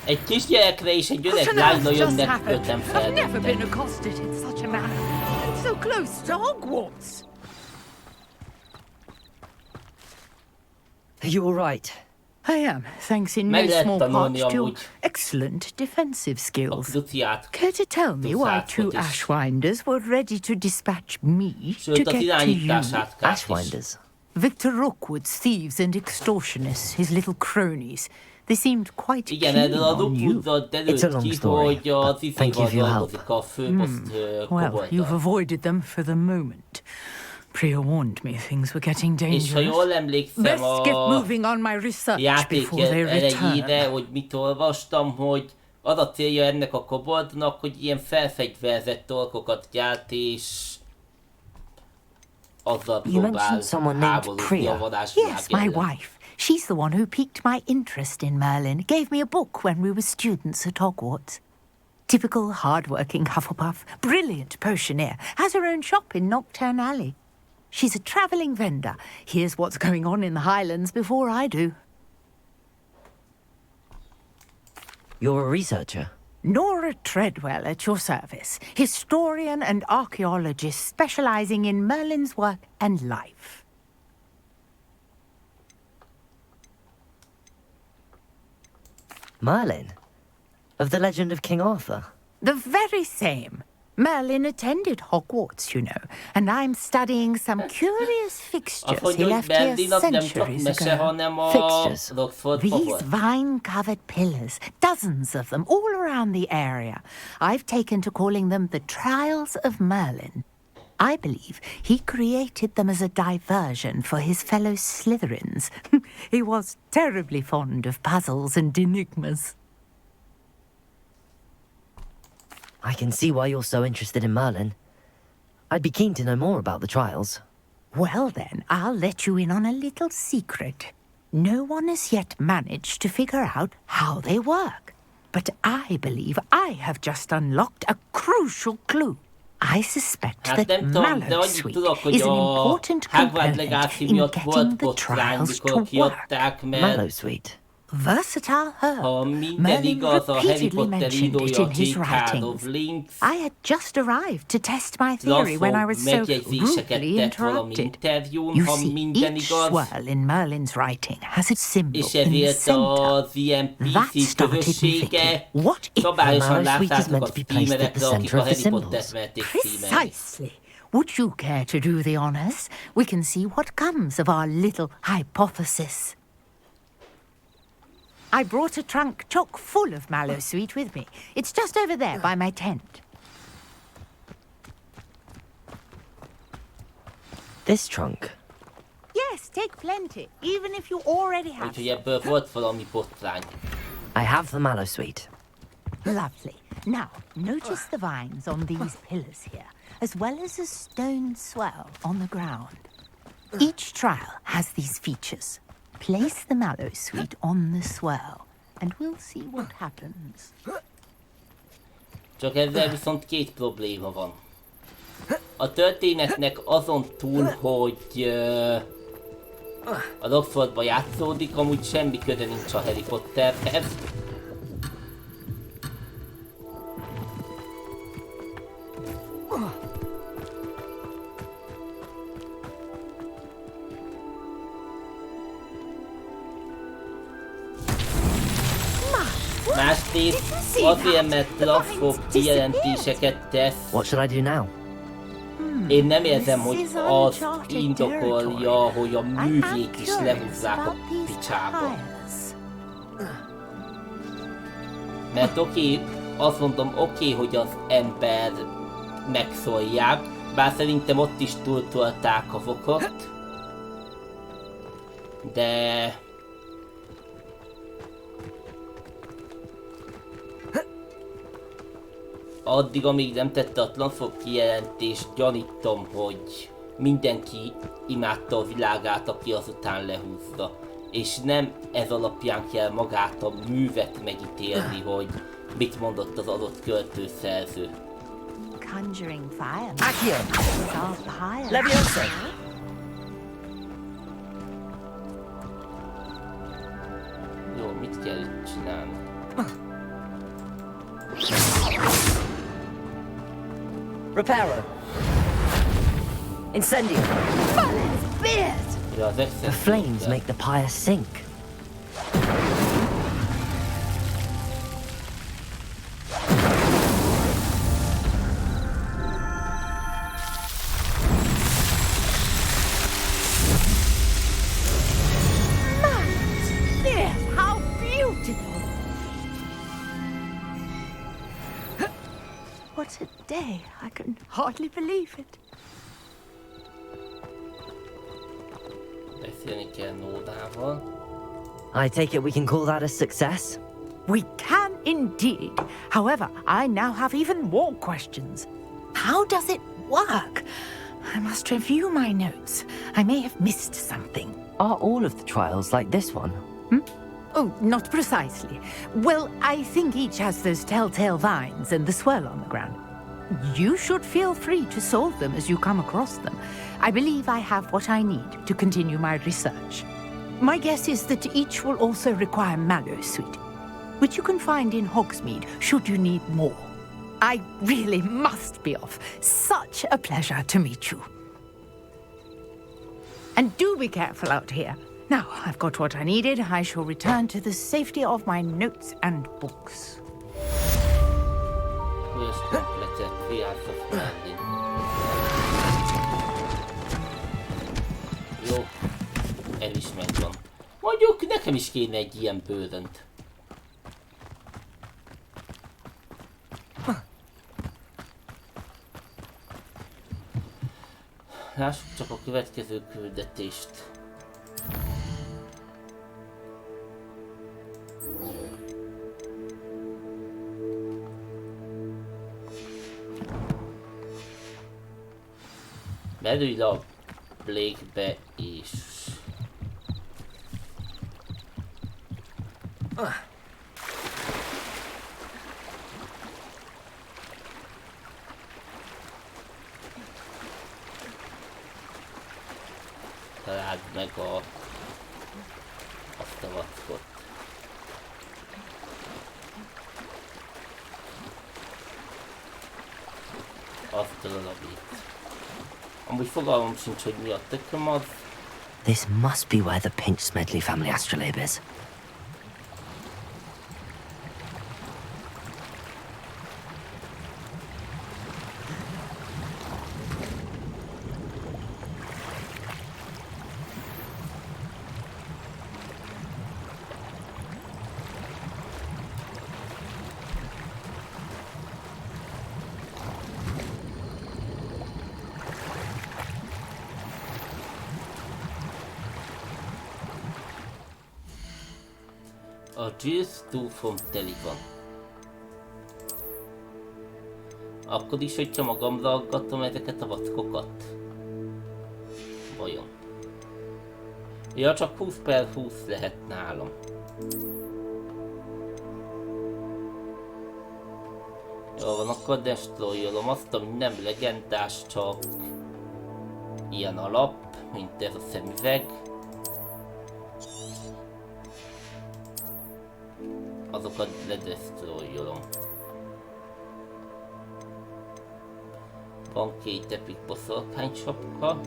Egy kisgyerekre és egy öreg lányra jönnek öten I've never been fel. accosted in such a manner. And so close to Hogwarts. You're all right. I am, thanks in Meg no lehet small tanulni part to your amúgy excellent defensive a skills. kruciát. Care to tell me why two Kruciátot is. Ashwinders were ready to dispatch me to Sőt, az get to you? irányítását kell is. Ashwinders. Victor Rookwood's thieves and extortionists, his little cronies. They seemed quite Igen, keen erről a on you. Rookwoodról It's a derült long ki, story, hogy az but thank you izéval for your help. dolgozik a főposzt Well, you've kobolddal. avoided them for the moment. Priya warned me things were getting És ha dangerous. jól emlékszem Best get a moving on my research játék before they elejére, return. hogy mit olvastam, hogy az a célja ennek a koboldnak, hogy ilyen felfegyverzett torkokat gyárt, és azzal You próbál mentioned someone named háborúzni a Priya. varázsvilág Yes, my ellen. wife. She's the one who piqued my interest in Merlin, gave me a book when we were students at Hogwarts. Typical hard-working Hufflepuff, brilliant potioneer, has her own shop in Nocturne Alley. She's a travelling vendor, hears what's going on in the Highlands before I do. You're a researcher. Nora Treadwell at your service, historian and archaeologist specialising in Merlin's work and life. Merlin? Of the legend of King Arthur? The very same. Merlin attended Hogwarts, you know, and I'm studying some curious fixtures he left here centuries ago. Fixtures? These vine-covered pillars, dozens of them, all around the area. I've taken to calling them the Trials of Merlin. I believe he created them as a diversion for his fellow Slytherins. He was terribly fond of puzzles and enigmas. I can see why you're so interested in Merlin. I'd be keen to know more about the trials. Well then, I'll let you in on a little secret. No one has yet managed to figure out how they work. But I believe I have just unlocked a crucial clue. I suspect that Mallowsweet is an important component in getting the trials to work. Mallowsweet? Versatile herb. Merlin repeatedly mentioned it in his writings. I had just arrived to test my theory when I was so rudely interrupted. You see, each swirl in Merlin's writing has its symbol in the center. That started me thinking, what if Mallowsweet is meant to be placed at the center of the symbols? Precisely. Would you care to do the honours? We can see what comes of our little hypothesis. I brought a trunk chock full of Mallowsweet with me. It's just over there by my tent. This trunk? Yes, take plenty, even if you already have. Úgyhogy ebből volt valami botrány. I have the Mallowsweet. Lovely. Now, notice the vines on these pillars here, as well as a stone swell on the ground. Each trial has these features. Place the Mallowsweet on the swirl, and we'll see what happens. Csak ezzel viszont két probléma van. A történetnek azon túl, hogy a Roxfortban játszódik, amúgy semmi köze nincs a Harry Potterhez. Másrészt azért, mert roxfort kijelentéseket tesz. What should I do now? Én nem érzem, hogy az indokolja, hogy a művét is lehúzzák a picsába. Mert azt mondom, hogy az ember megszólják, bár szerintem ott is túltolták a fokot. De... addig, amíg nem tette a Roxfort kijelentést, gyanítom, hogy mindenki imádta a világát, aki azután lehúzza. És nem ez alapján kell magát a művet megítélni, hogy mit mondott az adott költőszerző. Conjuring fire. Accio! Leviosa! Jó, mit kell itt csinálni? Reparo! Incendio! Ja, the flames make the pyre sink. How beautiful! What a day! I can hardly believe it. Beszélni kell Nódával. I take it we can call that a success? We can indeed. However, I now have even more questions. How does it work? I must review my notes. I may have missed something. Are all of the trials like this one? Oh, not precisely. Well, I think each has those telltale vines and the swirl on the ground. You should feel free to solve them as you come across them. I believe I have what I need to continue my research. My guess is that each will also require mallow sweet, which you can find in Hogsmeade should you need more. I really must be off. Such a pleasure to meet you. And do be careful out here. Now, I've got what I needed. I shall return to the safety of my notes and books. Jó, el is megvan. Mondjuk nekem is kéne egy ilyen bőrönt. Lássuk csak a következő küldetést. Merülj le a Blake-be is. Találd meg azt a vackot. Azt a labit. Amúgy fogalmam sincs, hogy mi a tököm az. This must be where the Pinch-Smedley family astrolabe is. A Juice túlfont teli van. Akkor is, hogyha magamra aggatom ezeket a vackokat? Vajon? Ja, csak 20/20 lehet nálam. Jól van, akkor destroyolom azt, ami nem legendás, csak ilyen alap, mint ez a szemüveg. Azokat ledestroyolom. Van 2 epic boszorkány sapka.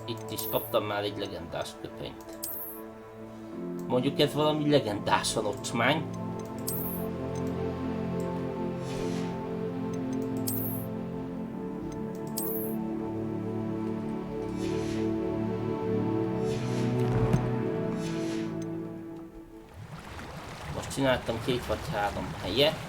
Itt is kaptam már egy legendás köpenyt. Mondjuk ez valami legendásan ocsmány. Most csináltam 2 vagy 3 helyet.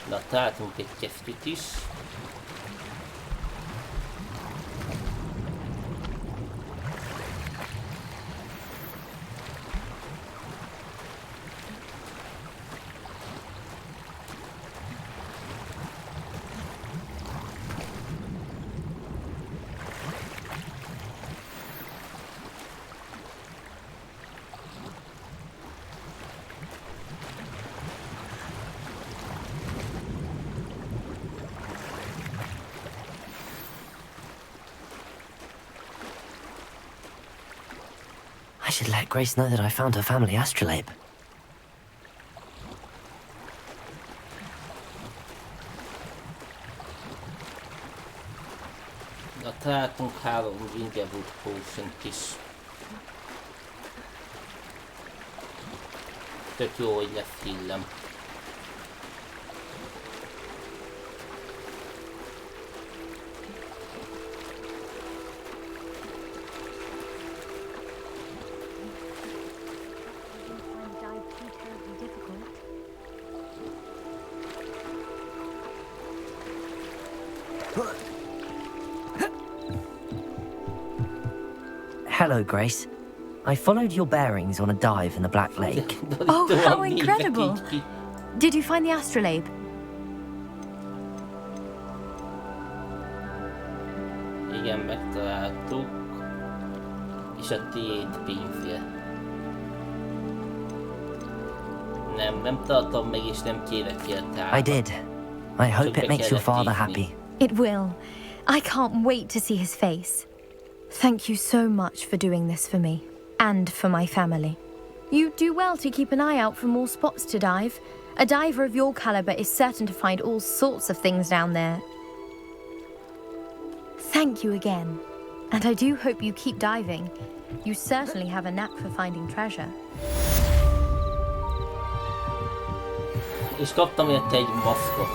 Na, találtunk egy kesztyűt is. I should let Grace know that I found her family astrolabe. Na, találtunk 3 Wingerwood Potion-t is. Tök jó, hogy lesz hillem. Hello, Grace. I followed your bearings on a dive in the Black Lake. Oh, how incredible! Did you find the astrolabe? Igen, megtaláltuk. És a tiéd pénzje. Nem tartom meg, és nem kérek érte. I did. I hope it makes your father happy. It will. I can't wait to see his face. Thank you so much for doing this for me, and for my family. You do well to keep an eye out for more spots to dive. A diver of your caliber is certain to find all sorts of things down there. Thank you again, and I do hope you keep diving. You certainly have a knack for finding treasure. És kaptam érte egy maszkot.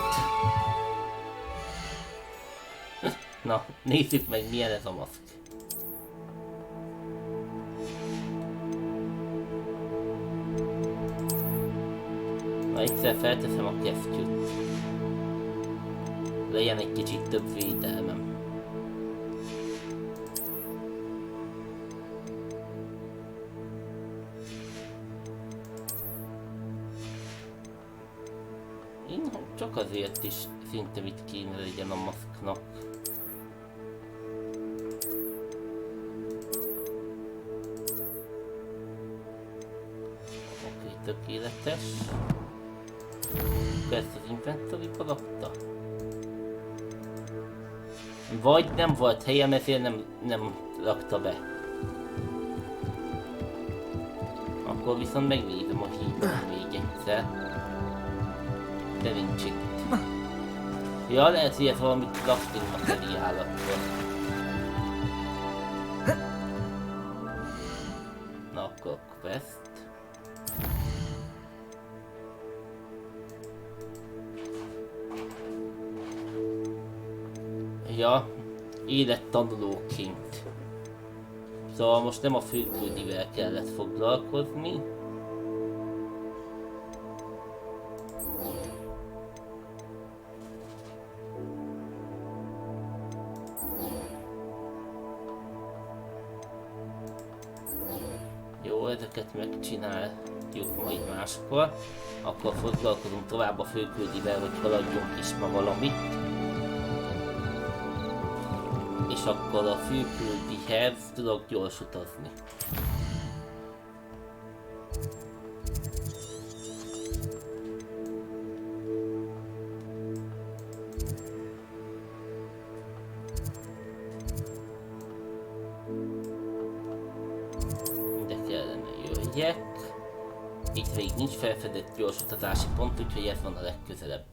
Na, nézzük meg, milyen ez a maszk. Na, egyszer felteszem a kesztyűt. Legyen egy kicsit több védelmem. Én csak azért is szinte mit kéne legyen a maszknak. Oké, tökéletes. Ezt az inventory-ba rakta. Vagy nem volt helyem, ezért nem rakta be. Akkor viszont megnézem a hídot még egyszer. De nincs itt. Ja, lehet, hogy ez valami crafting materiál akkor. Na akkor quest. Ja, élettanulóként. Szóval most nem a főküldivel kellett foglalkozni. ezeket megcsináljuk majd máskor. Akkor foglalkozunk tovább a főküldivel, hogy haladjunk is ma valamit. És akkor a főküldihez tudok gyors utazni. Itt még nincs felfedett gyors utazási pont, úgyhogy ez van a legközelebb.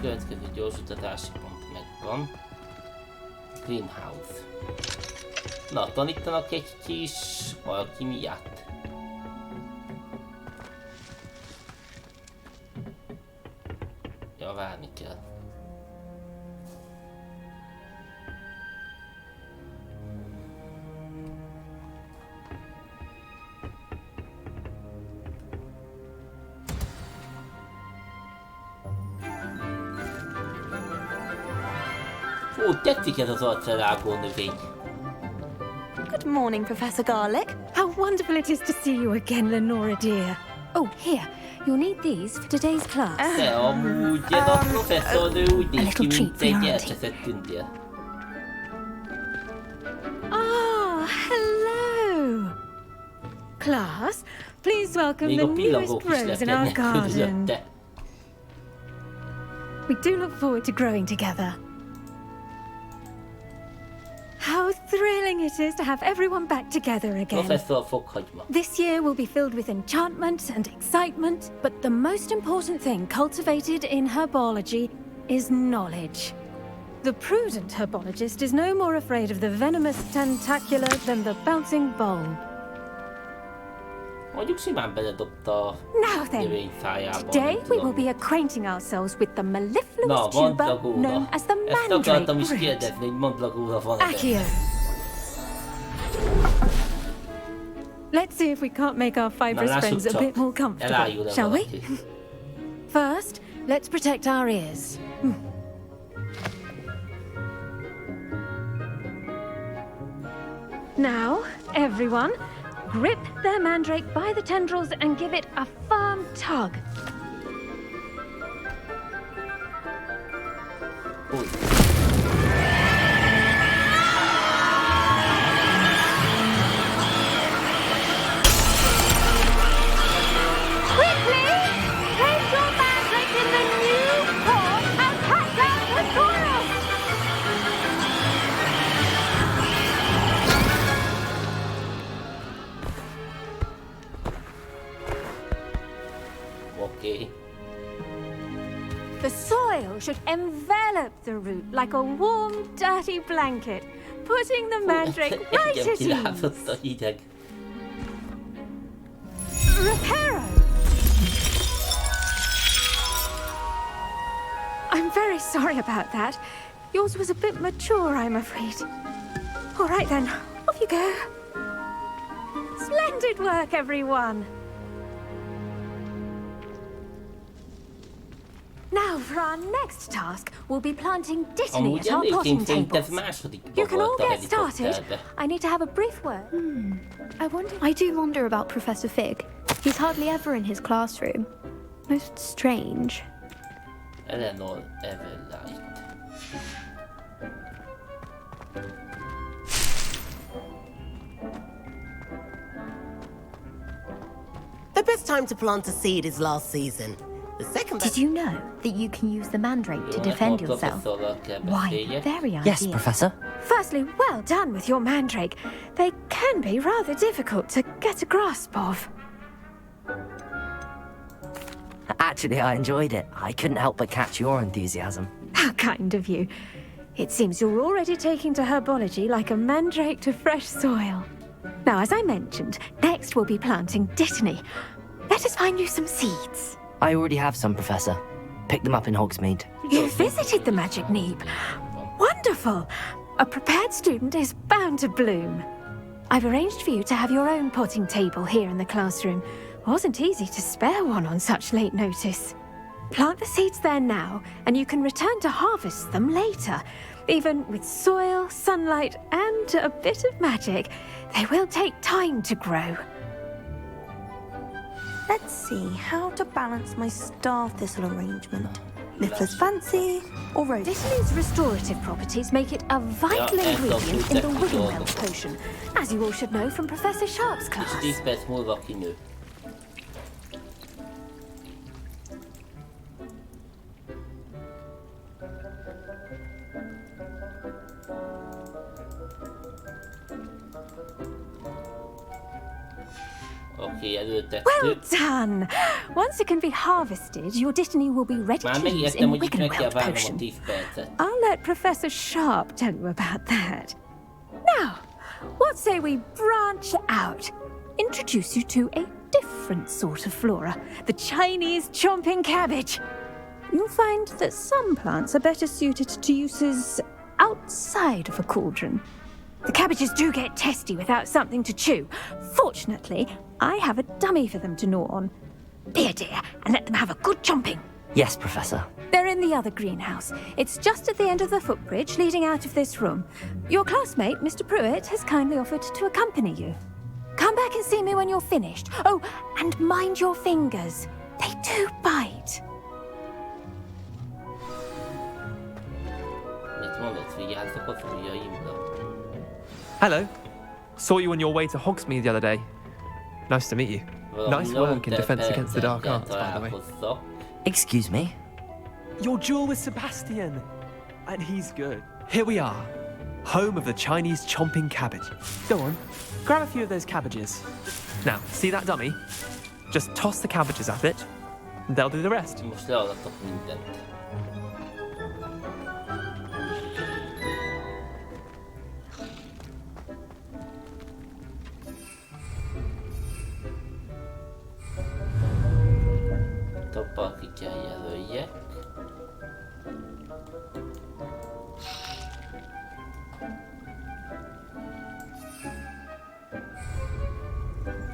Következő gyors utazási pont megvan. Greenhouse. Na, tanítanak egy kis alkimiát. Ja, várni kell. Ó, tetszik ez az arcra növény. Good morning, Professor Garlick. How wonderful it is to see you again, Lenora dear. Oh, here. You'll need these for today's class. De amúgy ez a professzor nő úgy néz ki, mint egy elcseszett tündér. Ah, hello. Class, please welcome the newest rose in our garden. We do look forward to growing together. How thrilling it is to have everyone back together again. This year will be filled with enchantment and excitement, but the most important thing cultivated in herbology is knowledge. The prudent herbologist is no more afraid of the venomous tentacular than the bouncing bulb. Mondjuk simán beledobta Now then, today we will be acquainting ourselves with the mellifluous tuber known as the mandrake root. Accio. Let's see if we can't make our fibrous friends a bit more comfortable, shall we? First, let's protect our ears. Now, everyone, grip their mandrake by the tendrils and give it a firm tug. Quickly! Place your mandrake in the new pot and cut down the soil! Okay. The soil should envelop the root like a warm, dirty blanket, putting the mandrake right at ease. Reparo! I'm very sorry about that. Yours was a bit mature, I'm afraid. All right then, off you go. Splendid work, everyone. Now, for our next task, we'll be planting dittany at our potting tables. You can all get started. I need to have a brief word. I do wonder about Professor Fig. He's hardly ever in his classroom. Most strange. Eleanor Everlight. The best time to plant a seed is last season. The second Did you know that you can use the mandrake to defend yourself? Why, very idea. Yes, Professor. Firstly, well done with your mandrake. They can be rather difficult to get a grasp of. Actually, I enjoyed it. I couldn't help but catch your enthusiasm. How kind of you. It seems you're already taking to herbology like a mandrake to fresh soil. Now, as I mentioned, next we'll be planting dittany. Let us find you some seeds. I already have some, Professor. Picked them up in Hogsmeade. You visited the Magic Neep. Wonderful. A prepared student is bound to bloom. I've arranged for you to have your own potting table here in the classroom. Wasn't easy to spare one on such late notice. Plant the seeds there now, and you can return to harvest them later. Even with soil, sunlight, and a bit of magic, they will take time to grow. Let's see how to balance my star thistle arrangement. Niffler's fancy or rose? Dittany's restorative properties make it a vital ingredient in the Wiggenweld potion, as you all should know from Professor Sharp's class. Well done! Once it can be harvested, your dittany will be ready to use in Wiggenweld potion. I'll let Professor Sharp tell you about that. Now, what say we branch out? Introduce you to a different sort of flora, the Chinese chomping cabbage. You'll find that some plants are better suited to uses outside of a cauldron. The cabbages do get testy without something to chew. Fortunately, I have a dummy for them to gnaw on. Be a dear and let them have a good chomping. Yes, Professor. They're in the other greenhouse. It's just at the end of the footbridge leading out of this room. Your classmate, Mr. Pruitt, has kindly offered to accompany you. Come back and see me when you're finished. Oh, and mind your fingers. They do bite. Hello. Saw you on your way to Hogsmeade the other day. Nice to meet you. Nice work in Defense Against the Dark Arts, by the way. Excuse me? Your duel with Sebastian. And he's good. Here we are. Home of the Chinese chomping cabbage. Go on. Grab a few of those cabbages. Now, see that dummy? Just toss the cabbages at it. And they'll do the rest. Jelöljek.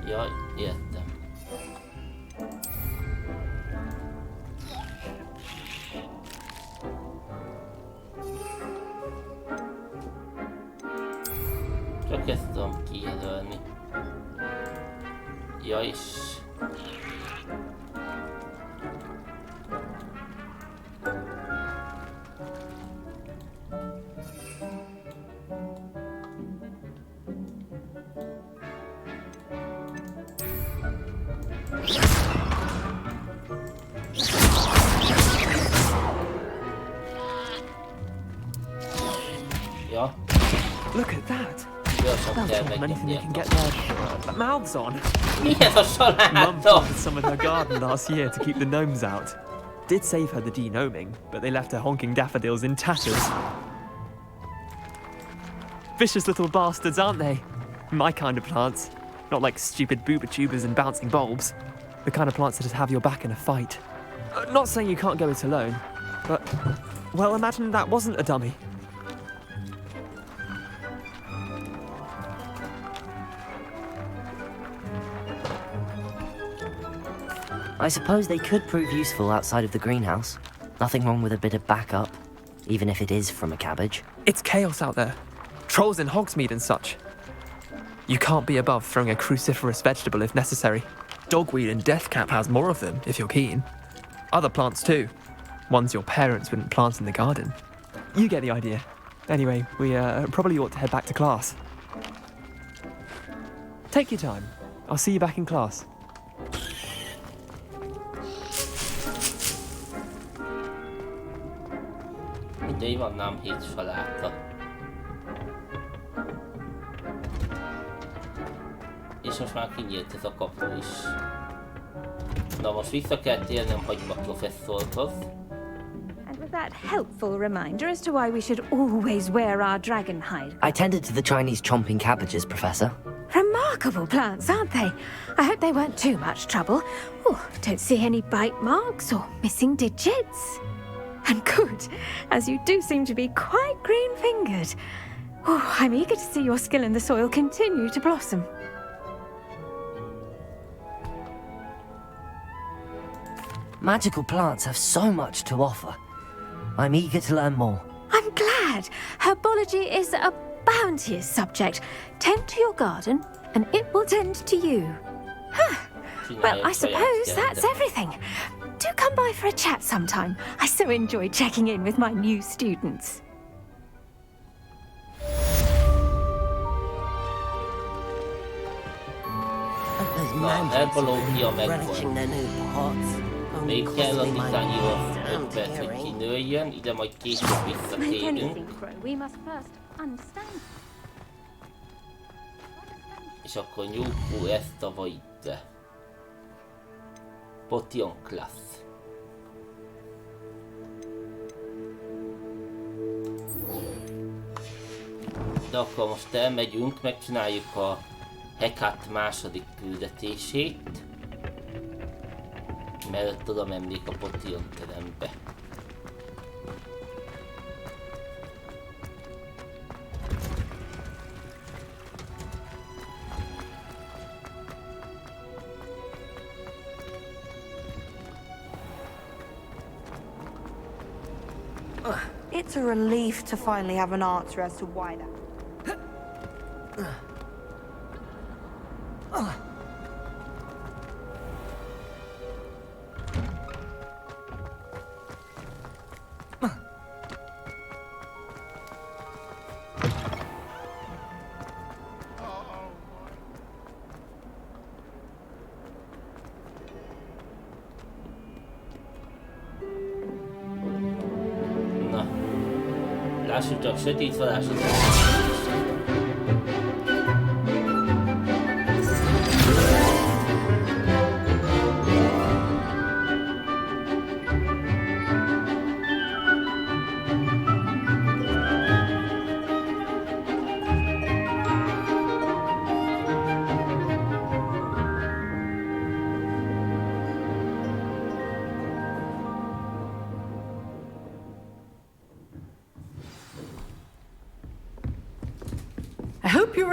Jaj, értem. Csak ezt tudom kijelölni. Ja, és... Look at that! That's not anything they can get their mouths on. Mum planted some in her garden last year to keep the gnomes out. Did save her the de-gnoming, but they left her honking daffodils in tatters. Vicious little bastards, aren't they? My kind of plants. Not like stupid booba tubers and bouncing bulbs. The kind of plants that just have your back in a fight. Not saying you can't go it alone, but... well, imagine that wasn't a dummy. I suppose they could prove useful outside of the greenhouse. Nothing wrong with a bit of backup, even if it is from a cabbage. It's chaos out there. Trolls in Hogsmeade and such. You can't be above throwing a cruciferous vegetable if necessary. Dogweed and deathcap has more of them, if you're keen. Other plants too. Ones your parents wouldn't plant in the garden. You get the idea. Anyway, we probably ought to head back to class. Take your time. I'll see you back in class. Mindegy van, nem 7 saláta. És most már kinyílt ez a kapu is. Na most vissza kell térnem Hagyma professzorhoz. And with that helpful reminder as to why we should always wear our dragon hide. I tended to the Chinese chomping cabbages, Professor. Remarkable plants, aren't they? I hope they weren't too much trouble. Oh, don't see any bite marks or missing digits. And good, as you do seem to be quite green-fingered. Oh, I'm eager to see your skill in the soil continue to blossom. Magical plants have so much to offer. I'm eager to learn more. I'm glad. Herbology is a bounteous subject. Tend to your garden, and it will tend to you. Huh. Well, I suppose that's everything. Do come by for a chat sometime. I so enjoy checking in with my new students. Herbológia megvan. Még kell a titányihoz 5 perc, hogy kinőjön, ide majd később visszatérünk. És akkor nyújtó ezt a vajt. Potion class. De akkor most elmegyünk, megcsináljuk a Hecat második küldetését. Mert oda mennék a Potion terembe. It's a relief to finally have an answer as to why that. Lássuk csak, sötét varázslatot.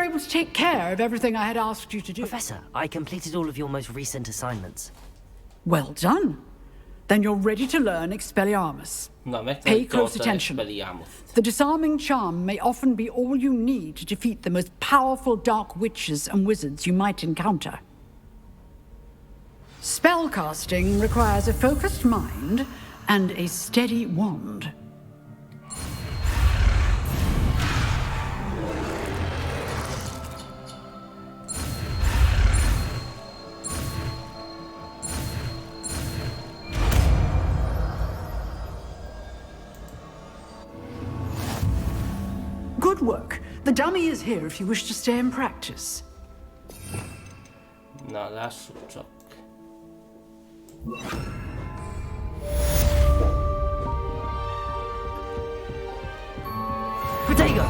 Able to take care of everything I had asked you to do. Professor, I completed all of your most recent assignments. Well done. Then you're ready to learn Expelliarmus. Pay close attention. The disarming charm may often be all you need to defeat the most powerful dark witches and wizards you might encounter. Spellcasting requires a focused mind and a steady wand. Good work. The dummy is here if you wish to stay and practice. Na, lássuk csak. Protego!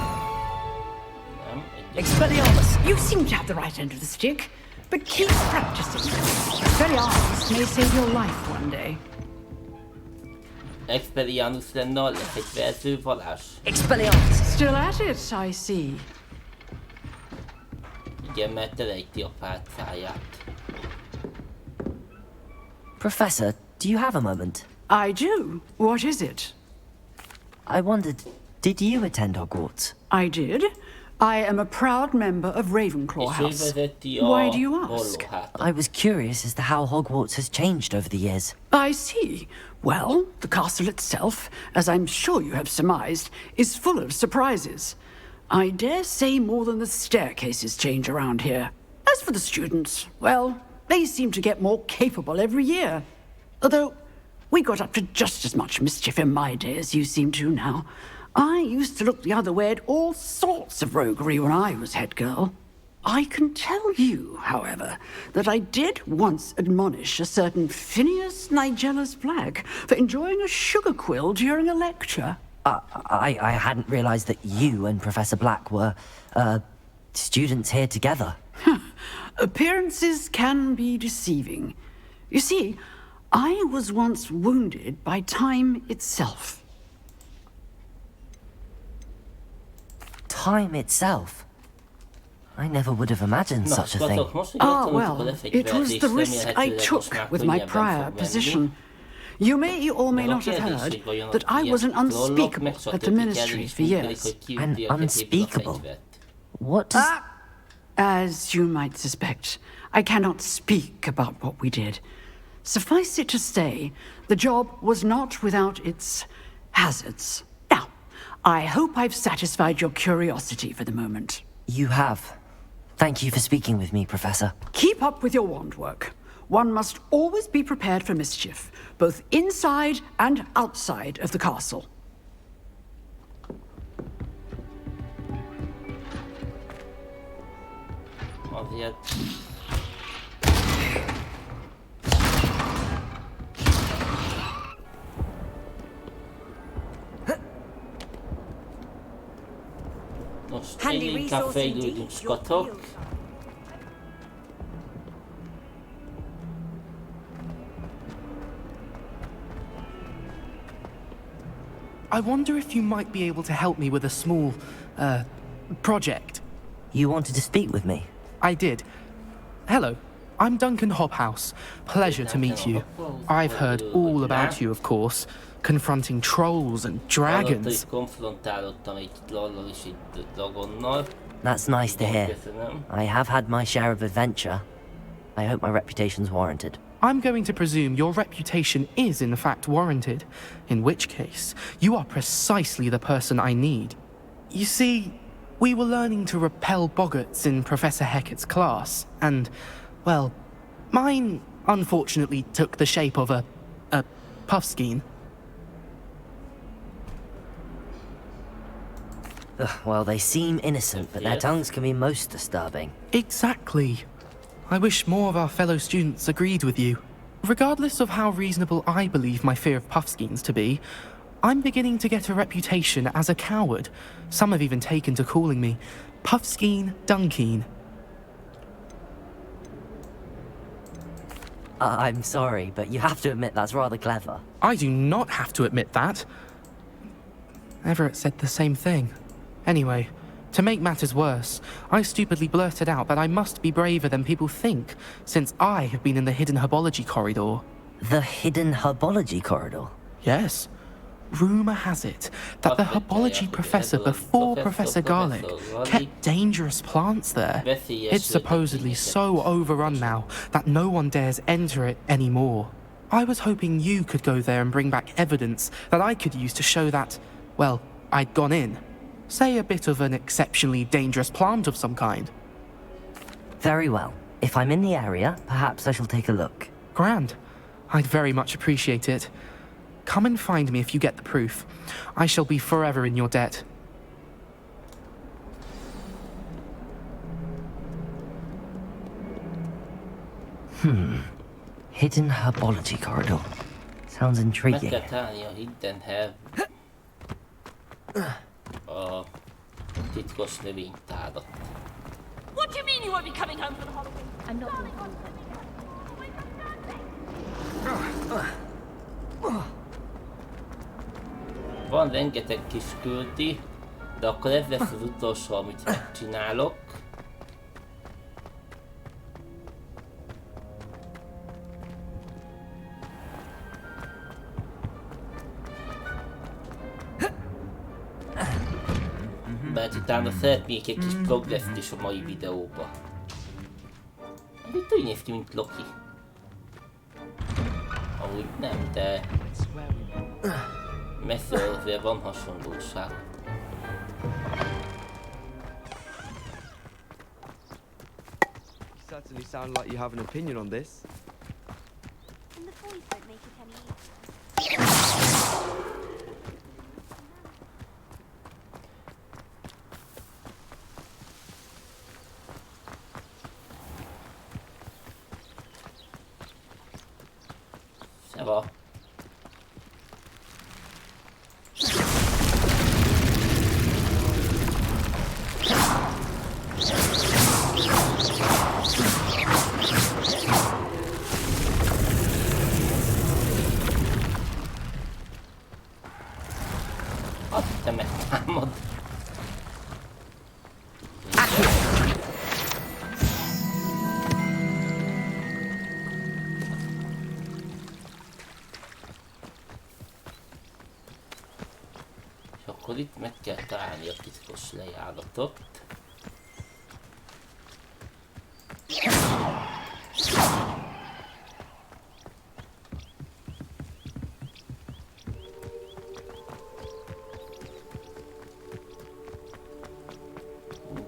Expelliarmus! You seem to have the right end of the stick, but keep practicing. Expelliarmus may save your life one day. Expelliarmus lenne a lefegyverző varázs. Expelliarmus! Still at it, I see. Igen, mert elejti a pálcáját. Professor, do you have a moment? I do. What is it? I wondered, did you attend Hogwarts? I did. I am a proud member of Ravenclaw House. Why do you ask? I was curious as to how Hogwarts has changed over the years. I see. Well, the castle itself, as I'm sure you have surmised, is full of surprises. I dare say more than the staircases change around here. As for the students, well, they seem to get more capable every year. Although, We got up to just as much mischief in my day as you seem to now. I used to look the other way at all sorts of roguery when I was head girl. I can tell you, however, that I did once admonish a certain Phineas Nigella's Black for enjoying a sugar quill during a lecture. I hadn't realized that you and Professor Black were, students here together. Appearances can be deceiving. You see, I was once wounded by time itself. Time itself? I never would have imagined such a thing. Well, it was the risk I took with my prior position. You may or may not have heard that I was an unspeakable at the Ministry for years. An unspeakable? What does... As you might suspect, I cannot speak about what we did. Suffice it to say, the job was not without its hazards. Now, I hope I've satisfied your curiosity for the moment. You have. Thank you for speaking with me, Professor. Keep up with your wand work. One must always be prepared for mischief, both inside and outside of the castle. Most élénk fejlődünk, skatok. I wonder if you might be able to help me with a small, project. You wanted to speak with me? I did. Hello, I'm Duncan Hobhouse. Pleasure to meet you. I've heard all about you, of course, confronting trolls and dragons. That's nice to hear. I have had my share of adventure. I hope my reputation's warranted. I'm going to presume your reputation is in fact warranted, in which case, you are precisely the person I need. You see, we were learning to repel boggarts in Professor Hecat's class, and, well, mine unfortunately took the shape of a puffskein. Well, they seem innocent, but their tongues can be most disturbing. Exactly. I wish more of our fellow students agreed with you. Regardless of how reasonable I believe my fear of puffskeins to be, I'm beginning to get a reputation as a coward. Some have even taken to calling me Puffskein Dunkeen. I'm sorry, but you have to admit that's rather clever. I do not have to admit that. Everett said the same thing. Anyway, to make matters worse, I stupidly blurted out that I must be braver than people think, since I have been in the hidden herbology corridor. The hidden herbology corridor? Yes. Rumour has it that the herbology professor before Professor Garlick kept dangerous plants there. It's supposedly so overrun now that no one dares enter it anymore. I was hoping you could go there and bring back evidence that I could use to show that, well, I'd gone in. Say a bit of an exceptionally dangerous plant of some kind. Very well. If I'm in the area, perhaps I shall take a look. Grand. I'd very much appreciate it. Come and find me if you get the proof. I shall be forever in your debt. Hidden herbology corridor. Sounds intriguing. Titkos növénytárat. What do you mean you won't be coming home for the holiday? I'm not going Van rengeteg kis küldi, de akkor ez lesz az utolsó, amit megcsinálok. Mert utána szeretnék egy kis progresszt is a mai videóba. Itt úgy néz ki, mint Loki. Amúgy nem, de messze azért van hasonlóság. You certainly sound like you have an opinion on this. And the boys don't make it any easier. Ça va. Azt te megtámad. És akkor itt meg kell találni a titkos lejáratot.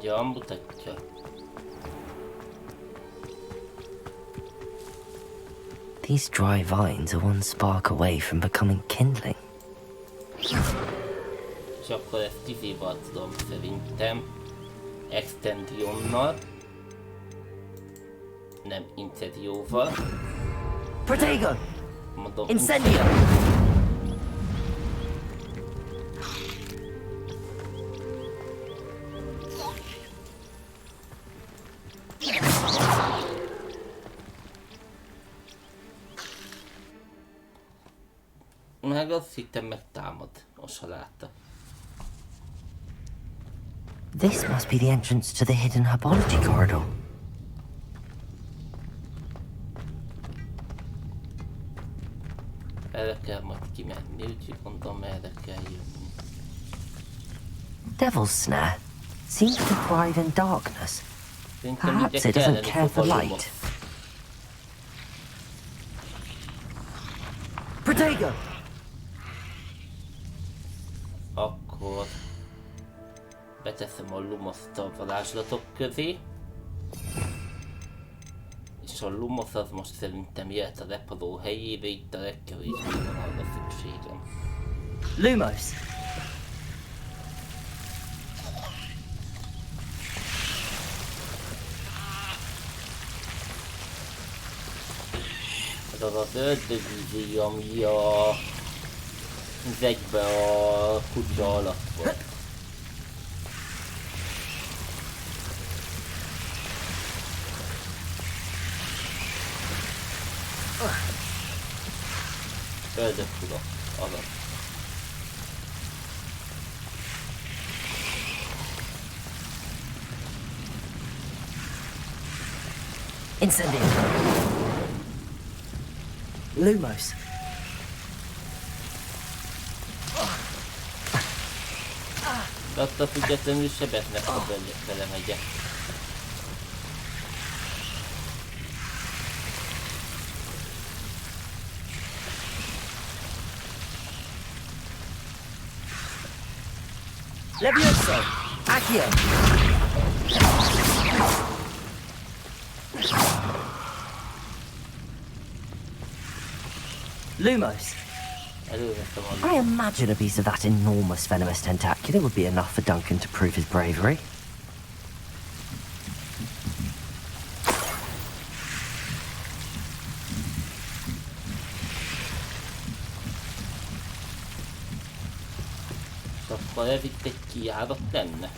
Ja, mutatja. These dry vines are one spark away from becoming kindling. És akkor ezt izéval tudom szerintem. Extendionnal. Nem incendióval. Protego! Mondom, Incendio! Meg azt hittem megtámad, most ha látta. This must be the entrance to the hidden herbology corridor. Erre kell majd kimenni, úgyhogy mondom, erre kell jönni. Devil's snare seems to thrive in darkness. Perhaps it doesn't care for light. Protego! Akkor beteszem a lumoszt a varázslatok közé. És a lumos az most szerintem jöhet a reparó helyébe, itt a legkevésbé van arra szükségem. Lumos! Ez az ördögűzé, ami az egybe a kutya alatt volt. Ördögfura, azaz. Incendio! Lumos! De attól függetlenül sebeznek, ha belemegyek. Levioso! Accio! Lumos! I imagine a piece of that enormous venomous tentacular would be enough for Duncan to prove his bravery. Akkor elvitt egy kijárat lenne.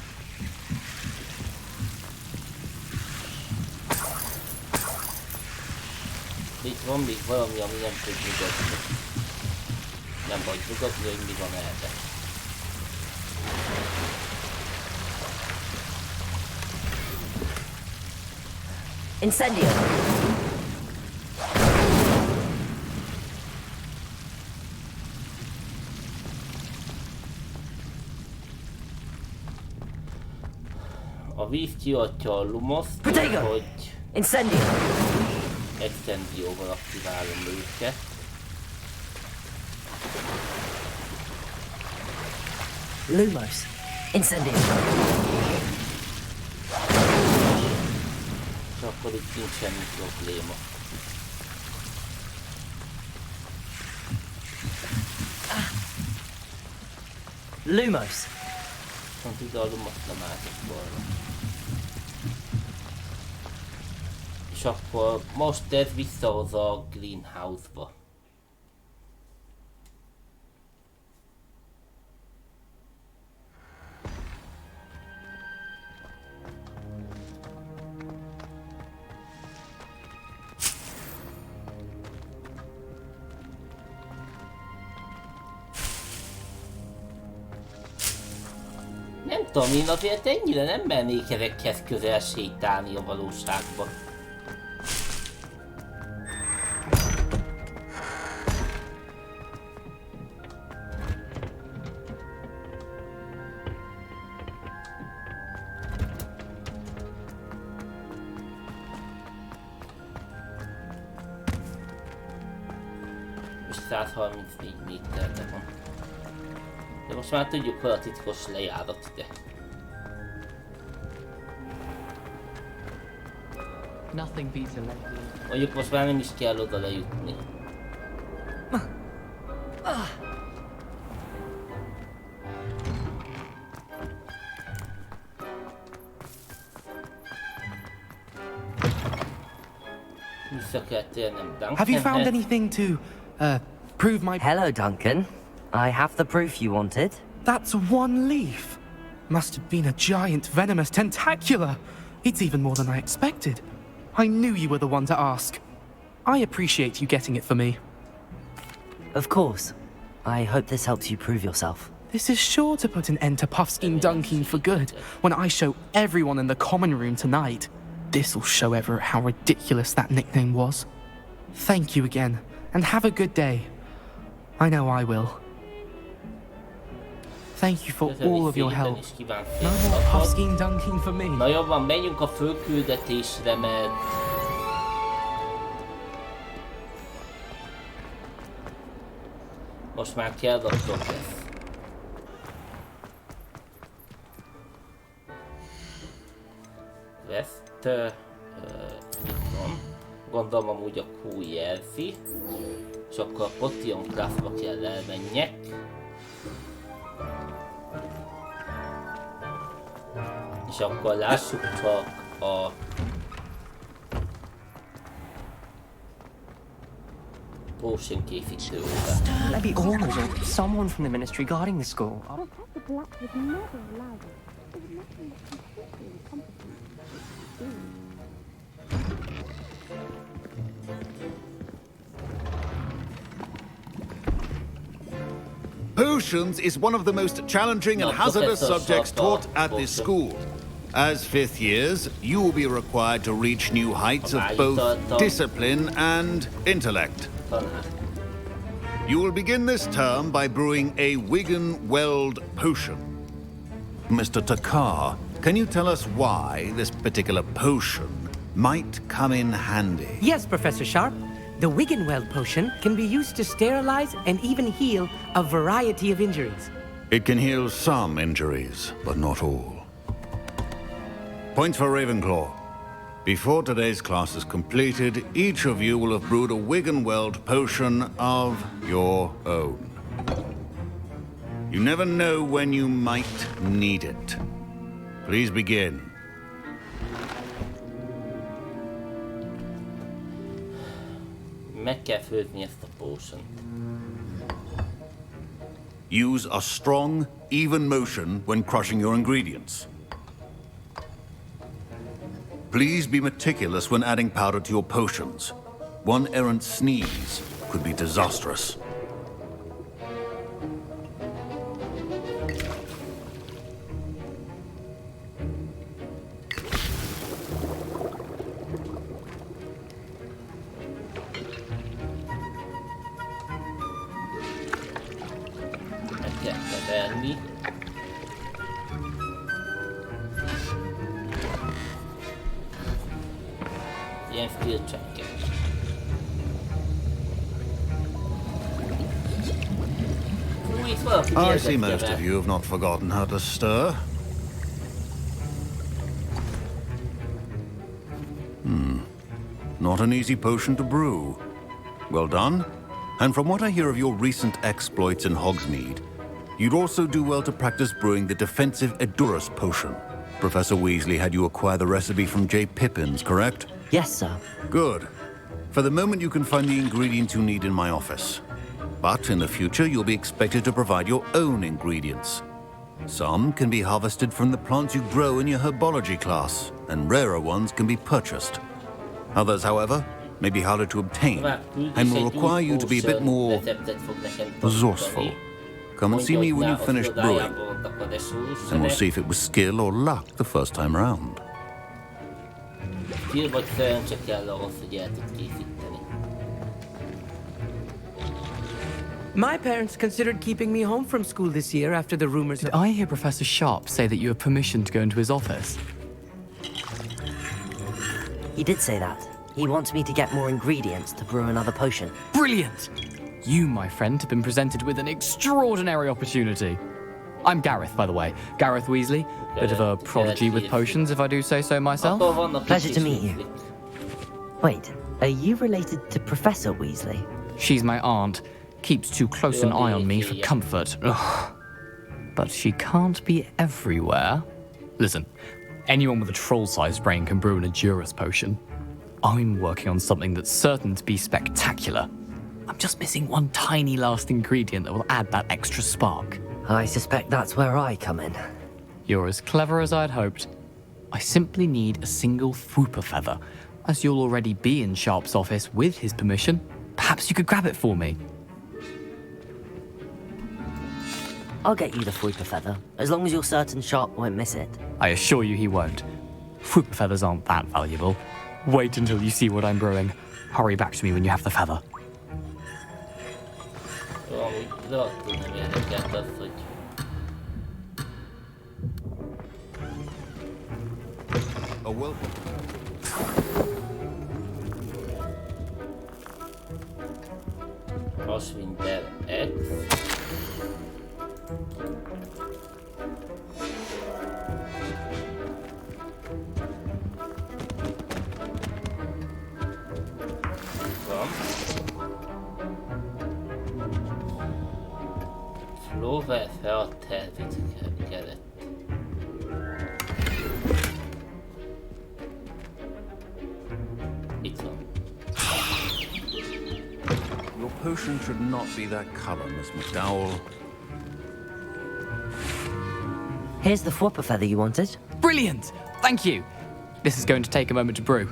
Itt van még valami, ami nem tud nyugodni. Nem vagy nyugodni, hogy mi van erre. Incendio! A víz kiadja a lumoszt, hogy extendióval aktiválom őket. Lumos! Incendio! És akkor itt nincs semmi probléma. Lumos. Pont ide a Lumos nem álltott volna. És akkor most ez visszahoz a greenhouse-ba. Nem tudom, én azért ennyire nem mennék ezekhez közel sétálni a valóságban. És 134 méterre van. De most már tudjuk, hol a titkos lejárat ide. Mondjuk most már nem is kell oda lejutni. Vissza kell térnem Duncanhez. Have you found anything to, prove my... Hello, Duncan. I have the proof you wanted. That's one leaf. Must have been a giant venomous tentacula. It's even more than I expected. I knew you were the one to ask. I appreciate you getting it for me. Of course. I hope this helps you prove yourself. This is sure to put an end to Puffskein Dunking for good when I show everyone in the common room tonight. This'll show Everett how ridiculous that nickname was. Thank you again, and have a good day. I know I will. Thank you for all of your help. No more Puffskein Dunking for me. Na jó van, menjünk a főküldetésre, mert... Most már kell a progress. Quest... itt van. Gondolom amúgy a Q jelzi. És akkor a Potion Craftba kell elmenjek. És akkor lássuk csak a... potion készítő órát. Maybe Ormuz or someone from the ministry guarding the school. Potions is one of the most challenging and hazardous subjects taught at this school. As fifth years, you will be required to reach new heights of both discipline and intellect. You will begin this term by brewing a Wigan-Weld potion. Mr. Takar, can you tell us why this particular potion might come in handy? Yes, Professor Sharp. The Wigan-Weld potion can be used to sterilize and even heal a variety of injuries. It can heal some injuries, but not all. Point for Ravenclaw. Before today's class is completed, each of you will have brewed a Wigan-Weld potion of your own. You never know when you might need it. Please begin. Meg kell főzni ezt a potion. Use a strong, even motion when crushing your ingredients. Please be meticulous when adding powder to your potions. One errant sneeze could be disastrous. Meg kell keverni. Ilyen skill check-et. I see most of you have not forgotten how to stir. Not an easy potion to brew. Well done. And from what I hear of your recent exploits in Hogsmeade, You'd also do well to practice brewing the defensive Edurus potion. Professor Weasley had you acquire the recipe from J. Pippin's, correct? Yes, sir. Good. For the moment, you can find the ingredients you need in my office. But in the future, you'll be expected to provide your own ingredients. Some can be harvested from the plants you grow in your herbology class, and rarer ones can be purchased. Others, however, may be harder to obtain, and will require you to be a bit more resourceful. Come and see me when you've finished brewing, and we'll see if it was skill or luck the first time round. My parents considered keeping me home from school this year after the rumors. Did I hear Professor Sharp say that you have permission to go into his office? He did say that. He wants me to get more ingredients to brew another potion. Brilliant! You, my friend, have been presented with an extraordinary opportunity. I'm Gareth, by the way. Gareth Weasley. Bit of a prodigy with potions, if I do say so myself. Pleasure to meet you. Wait, are you related to Professor Weasley? She's my aunt. Keeps too close an eye on me for comfort. Ugh. But she can't be everywhere. Listen, anyone with a troll-sized brain can brew an Edurus potion. I'm working on something that's certain to be spectacular. I'm just missing one tiny last ingredient that will add that extra spark. I suspect that's where I come in. You're as clever as I'd hoped. I simply need a single Fwooper feather. As you'll already be in Sharp's office with his permission, perhaps you could grab it for me. I'll get you the Fwooper feather, as long as you're certain Sharp won't miss it. I assure you he won't. Fwooper feathers aren't that valuable. Wait until you see what I'm brewing. Hurry back to me when you have the feather. Oh, well. Crosswind der X. Flora förtävlingsgreppet. Your potion should not be that color, Miss McDowell. Here's the Fwooper feather you wanted. Brilliant! Thank you! This is going to take a moment to brew.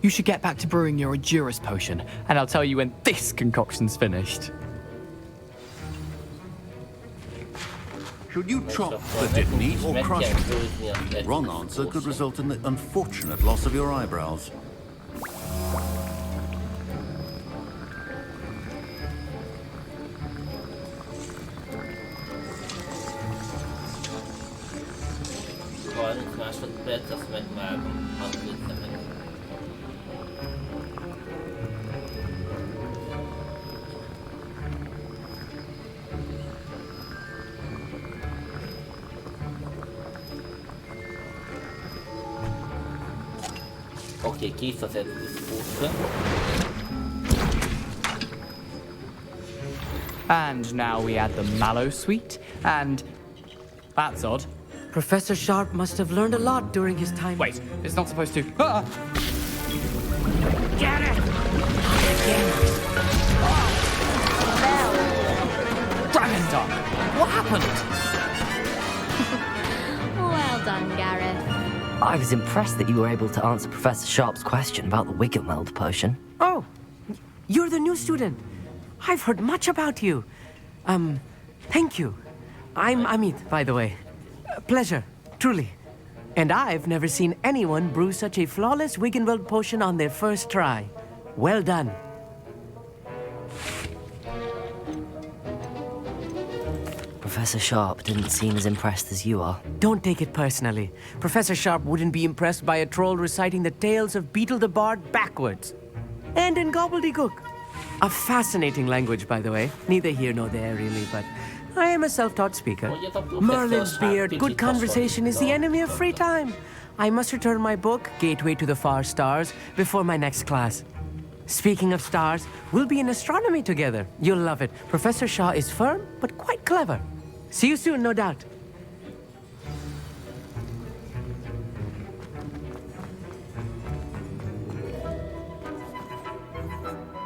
You should get back to brewing your Edurus potion, and I'll tell you when this concoction's finished. Should you chop the Dittany or crush it? The wrong answer could result in the unfortunate loss of your eyebrows. Okej, kissa sätter foten. And now we add the mallow sweet, and that's odd. Professor Sharp must have learned a lot during his time. Wait, it's not supposed to. Ah! Get it! Dragon Dog! What happened? Well done, Gareth. I was impressed that you were able to answer Professor Sharp's question about the Wiggenweld potion. Oh, you're the new student. I've heard much about you. Thank you. I'm Amit, by the way. Pleasure, truly. And I've never seen anyone brew such a flawless Wiggenweld potion on their first try. Well done. Professor Sharp didn't seem as impressed as you are. Don't take it personally. Professor Sharp wouldn't be impressed by a troll reciting the tales of Beetle the Bard backwards. And in gobbledygook. A fascinating language, by the way. Neither here nor there, really, but I am a self-taught speaker. Merlin's beard, good conversation is the enemy of free time. I must return my book, Gateway to the Far Stars, before my next class. Speaking of stars, we'll be in astronomy together. You'll love it. Professor Shaw is firm, but quite clever. See you soon, no doubt.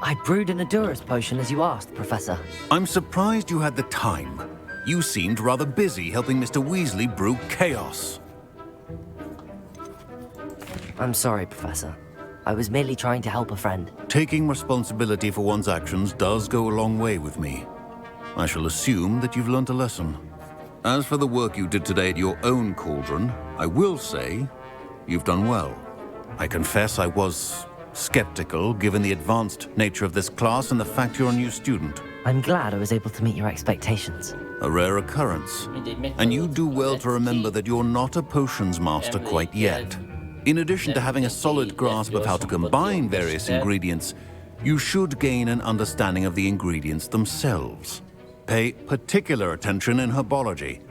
I brewed an Adurus potion as you asked, Professor. I'm surprised you had the time. You seemed rather busy helping Mr. Weasley brew chaos. I'm sorry, Professor. I was merely trying to help a friend. Taking responsibility for one's actions does go a long way with me. I shall assume that you've learnt a lesson. As for the work you did today at your own cauldron, I will say you've done well. I confess I was skeptical, given the advanced nature of this class and the fact you're a new student. I'm glad I was able to meet your expectations. A rare occurrence. And you do well to remember that you're not a potions master quite yet. In addition to having a solid grasp of how to combine various ingredients, you should gain an understanding of the ingredients themselves. Pay particular attention in herbology.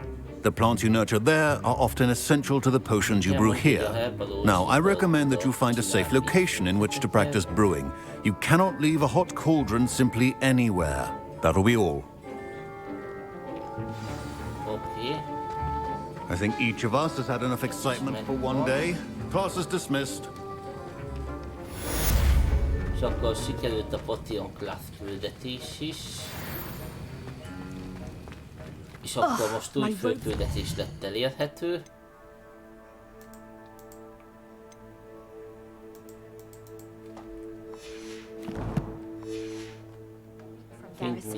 The plants you nurture there are often essential to the potions you brew here. Now, I recommend that you find a safe location in which to practice brewing. You cannot leave a hot cauldron simply anywhere. That'll be all. Okay. I think each of us has had enough excitement for one day. Class is dismissed. És akkor sikerült a Potion Class küldetés is. És akkor most új főküldetés lett elérhető.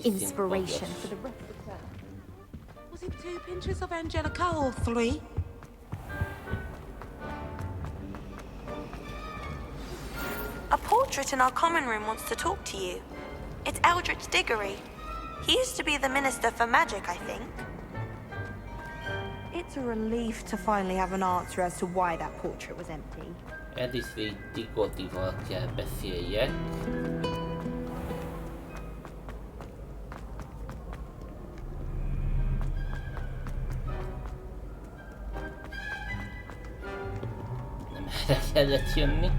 Inspiration for the rest of the term. Was it 2 pinches of Angelica or 3? A portrait in our common room wants to talk to you. It's Eldritch Diggory. He used to be the Minister for Magic, I think. It's a relief to finally have an answer as to why that portrait was empty. Edith Diggoryval kell beszéljek. Nem erre kellett jönni.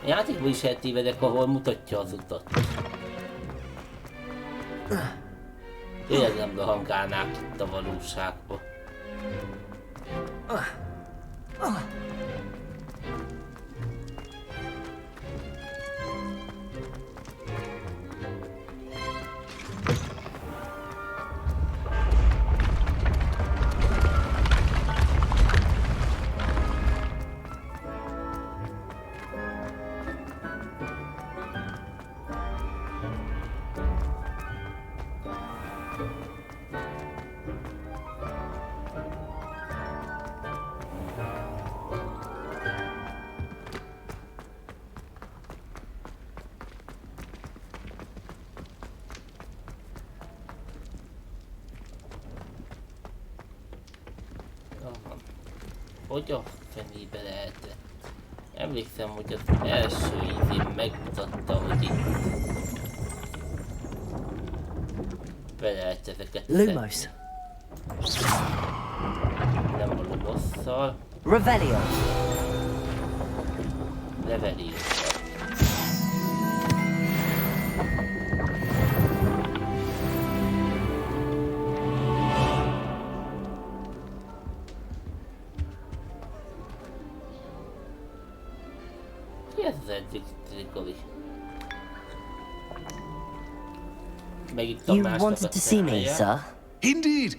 A játékban is eltévedek, ahol mutatja az utat. Tényleg nem rohangálnák itt a valóságba. Hogy a fenébe lehetett? Emlékszem, hogy az első izén megmutatta, hogy itt be lehet ezeket Lumos. Nem a Lumosszal. Revelio. Revelio. You wanted to see me, sir? Indeed.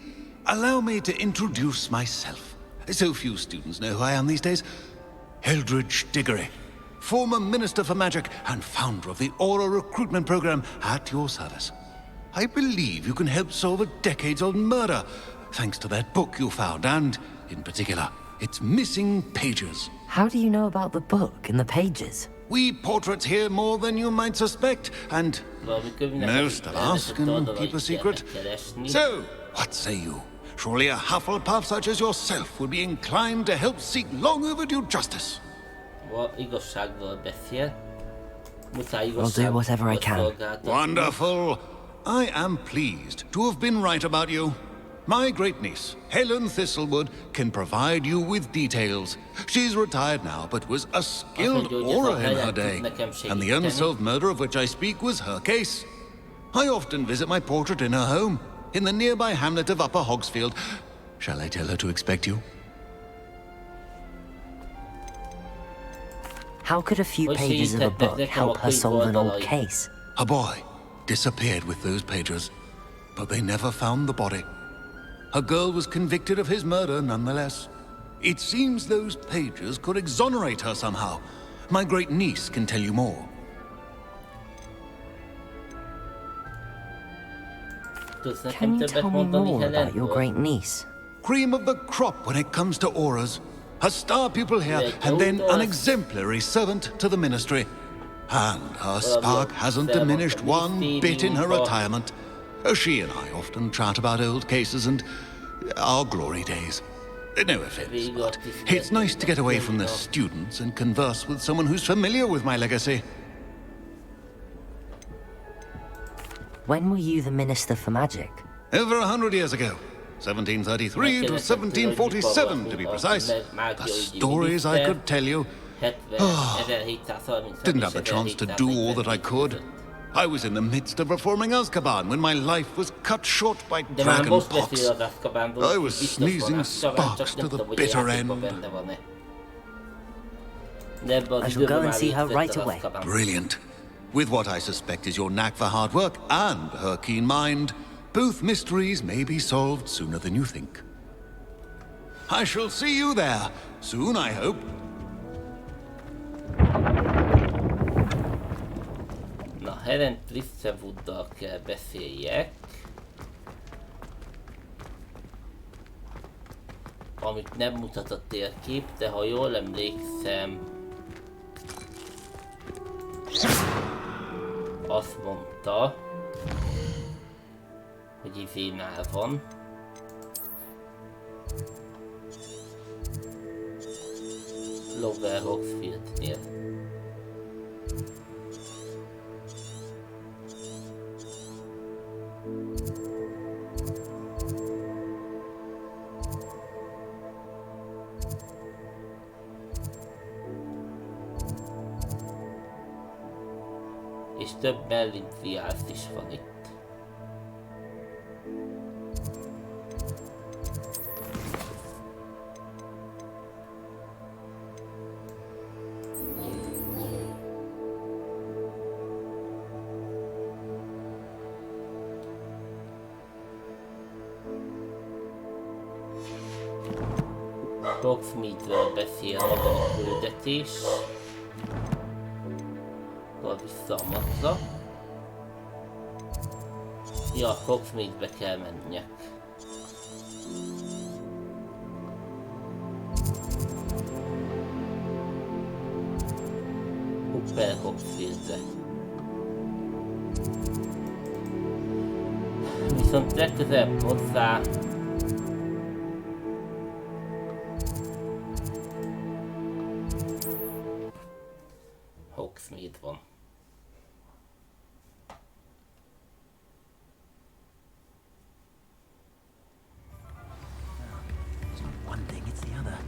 Allow me to introduce myself. So few students know who I am these days. Eldritch Diggory, former Minister for Magic and founder of the Aura recruitment program at your service. I believe you can help solve a decades-old murder, thanks to that book you found, and, in particular, its missing pages. How do you know about the book and the pages? We portraits hear more than you might suspect, and most ask and keep a secret. So, what say you? Surely a Hufflepuff such as yourself would be inclined to help seek long overdue justice. I'll do whatever I can. Wonderful. I am pleased to have been right about you. My great-niece, Helen Thistlewood, can provide you with details. She's retired now, but was a skilled aura in her day. And the unsolved murder of which I speak was her case. I often visit my portrait in her home, in the nearby hamlet of Upper Hogsfield. Shall I tell her to expect you? How could a few pages of a book help her solve an old case? A boy disappeared with those pages, but they never found the body. A girl was convicted of his murder nonetheless. It seems those pages could exonerate her somehow. My great-niece can tell you more. Can you tell me more about your great-niece? Cream of the crop when it comes to auras. A star pupil here, and then an exemplary servant to the ministry. And her spark hasn't diminished one bit in her retirement. She and I often chat about old cases and our glory days. No offense, but it's nice to get away from the students and converse with someone who's familiar with my legacy. When were you the Minister for Magic? Over 100 years ago. 1733 to 1747, to be precise. The stories I could tell you. Didn't have the chance to do all that I could. I was in the midst of reforming Azkaban when my life was cut short by dragon pox. I was sneezing sparks to the bitter end. I shall go and see her right away. Brilliant. With what I suspect is your knack for hard work and her keen mind, both mysteries may be solved sooner than you think. I shall see you there soon, I hope. Na, Helen Trissewooddal kell beszéljek. Amit nem mutat a térkép, de ha jól emlékszem, azt mondta, hogy izénál van. Lower Hogsfieldnél. És több mellintriász is van itt. Hogsmeade-ről beszél maga a küldetés. Akkor vissza a matra. Ja, Hogsmeade-be kell menjek. Upper Hogsfield-re. Viszont legközelebb hozzá Hogsmeade van. One thing, it's the other.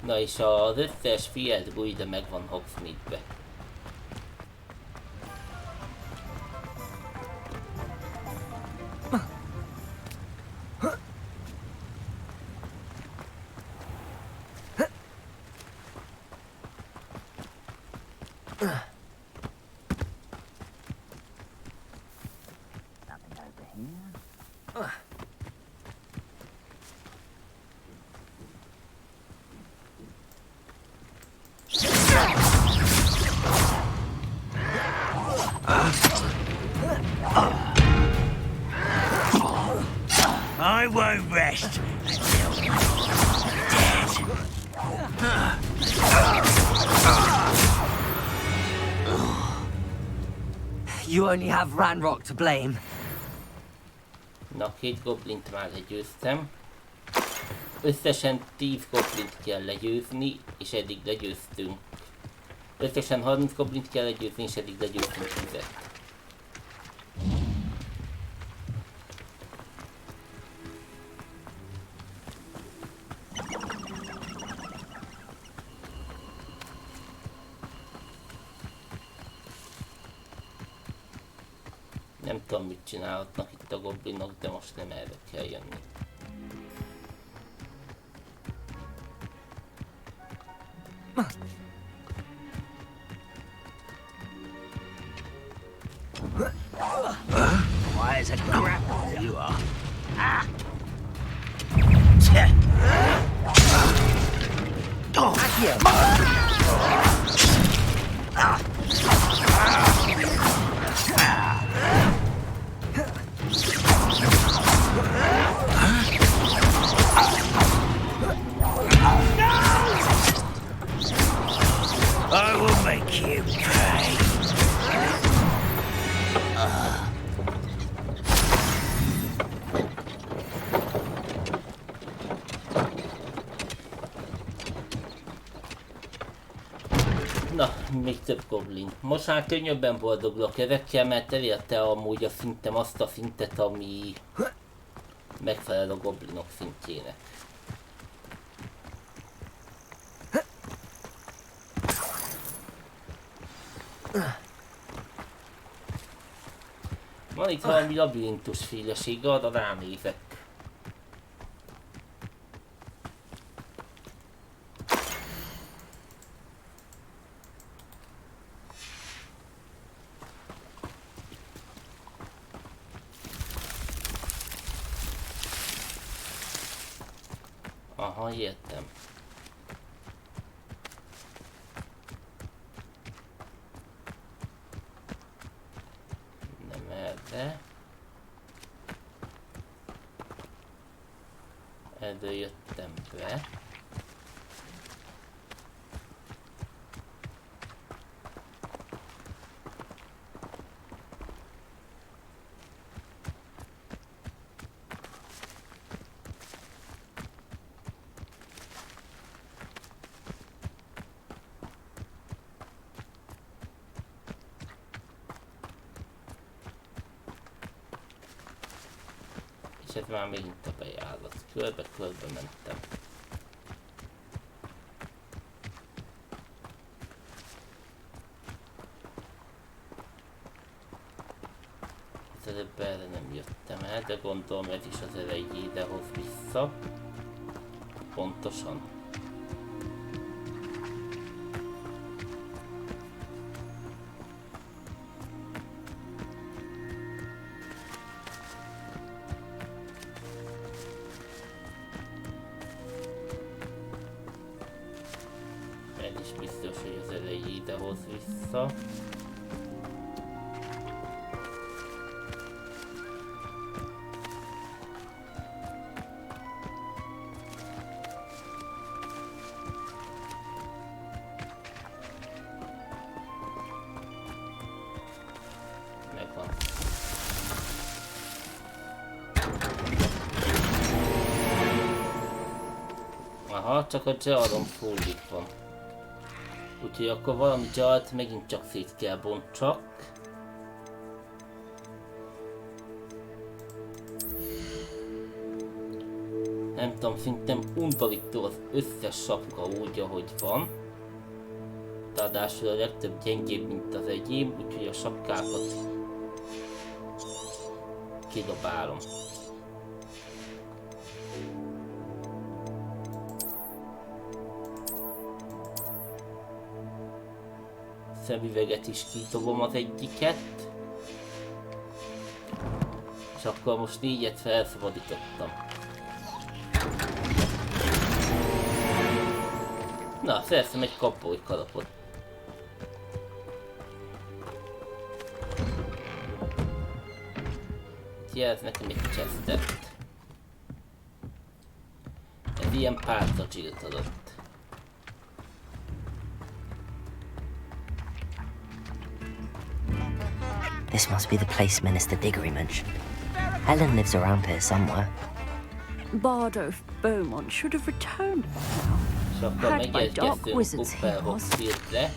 Na és az összes field guide megvan Hogsmeade-be. I won't rest until you're dead. You only have Ranrock to blame. Na, két goblint már legyőztem. Összesen 10 goblint kell legyőzni, és eddig legyőztünk. Összesen 30 goblint kell legyőzni, és eddig legyőztünk 10-et. Nem tudom, mit csinálhatnak itt a goblinok, de most nem erre kell jönni. Why is a grapple you are? Ah! I will make you pay. Na, még több goblin. Most már könnyebben boldogulok ezekkel, mert elérte amúgy a szintem azt a szintet, ami megfelel a goblinok szintjének. Van itt valami labirintus féleség, arra ránézek. Aha, értem. Nem erre. Erről jöttem be. És ez már megint a bejárat. Körbe-körbe mentem. Az előbb erre nem jöttem el, de gondolom ez is az elejére hoz vissza. Pontosan. Hogy az elejére hoz vissza. Megvan. Aha, csak a jaron fullik van. Úgyhogy akkor valami jart megint csak szét kell bontsak. Nem tudom, szerintem undorító az összes sapka úgy, ahogy van. Ráadásul a legtöbb gyengébb, mint az enyém, úgyhogy a sapkákat kidobálom. Szemüveget is kitobom az egyiket. És akkor most 4-et felszabadítottam. Na, szereztem egy kapoly kalapot. Jelz nekem egy chestet. Ez ilyen pálcacsilt adott. This must be the place Minister Diggory mentioned. Helen lives around here somewhere. Bardo Beaumont should have returned by now. És akkor Had my dark megérkeztünk wizards Upper heroes. Roxfort-re.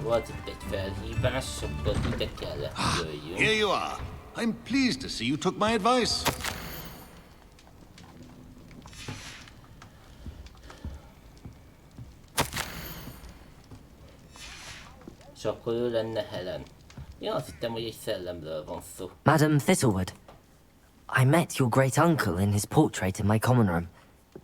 Volt itt egy felhívás, akkor ide kellett jöjjünk. Here you are. I'm pleased to see you took my advice. És akkor ő lenne Helen. Én azt hittem, hogy egy szellemről van szó. Madam Thistlewood, I met your great uncle in his portrait in my common room.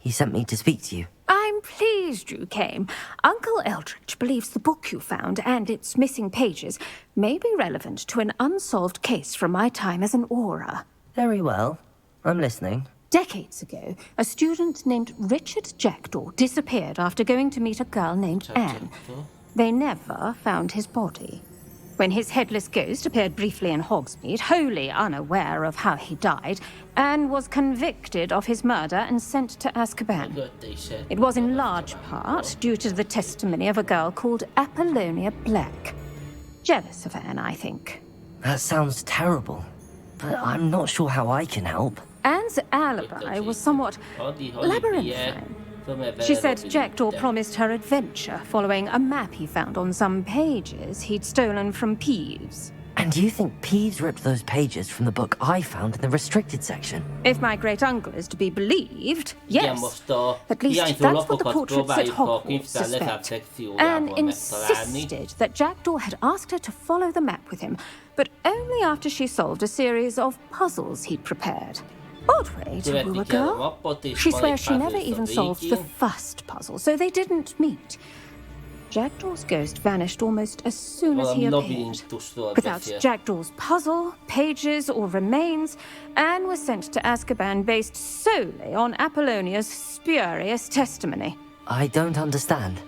He sent me to speak to you. I'm pleased you came. Uncle Eldridge believes the book you found and its missing pages may be relevant to an unsolved case from my time as an aura. Very well. I'm listening. Decades ago, a student named Richard Jackdaw disappeared after going to meet a girl named Anne. They never found his body. When his headless ghost appeared briefly in Hogsmeade, wholly unaware of how he died, Anne was convicted of his murder and sent to Azkaban. It was in large part due to the testimony of a girl called Apollonia Black. Jealous of Anne, I think. That sounds terrible, but I'm not sure how I can help. Anne's alibi was somewhat labyrinthine. She said Jackdaw promised her adventure following a map he found on some pages he'd stolen from Peeves. And you think Peeves ripped those pages from the book I found in the restricted section? If my great-uncle is to be believed, yes. At least that's what the portraits at Hogwarts suspect. Anne insisted that Jackdaw had asked her to follow the map with him, but only after she solved a series of puzzles he'd prepared. Odd way to woo a girl. She swears she never even solved the first puzzle, so they didn't meet. Jackdaw's ghost vanished almost as soon as he appeared. Without Jackdaw's puzzle, pages, or remains, Anne was sent to Azkaban based solely on Apollonia's spurious testimony. I don't understand.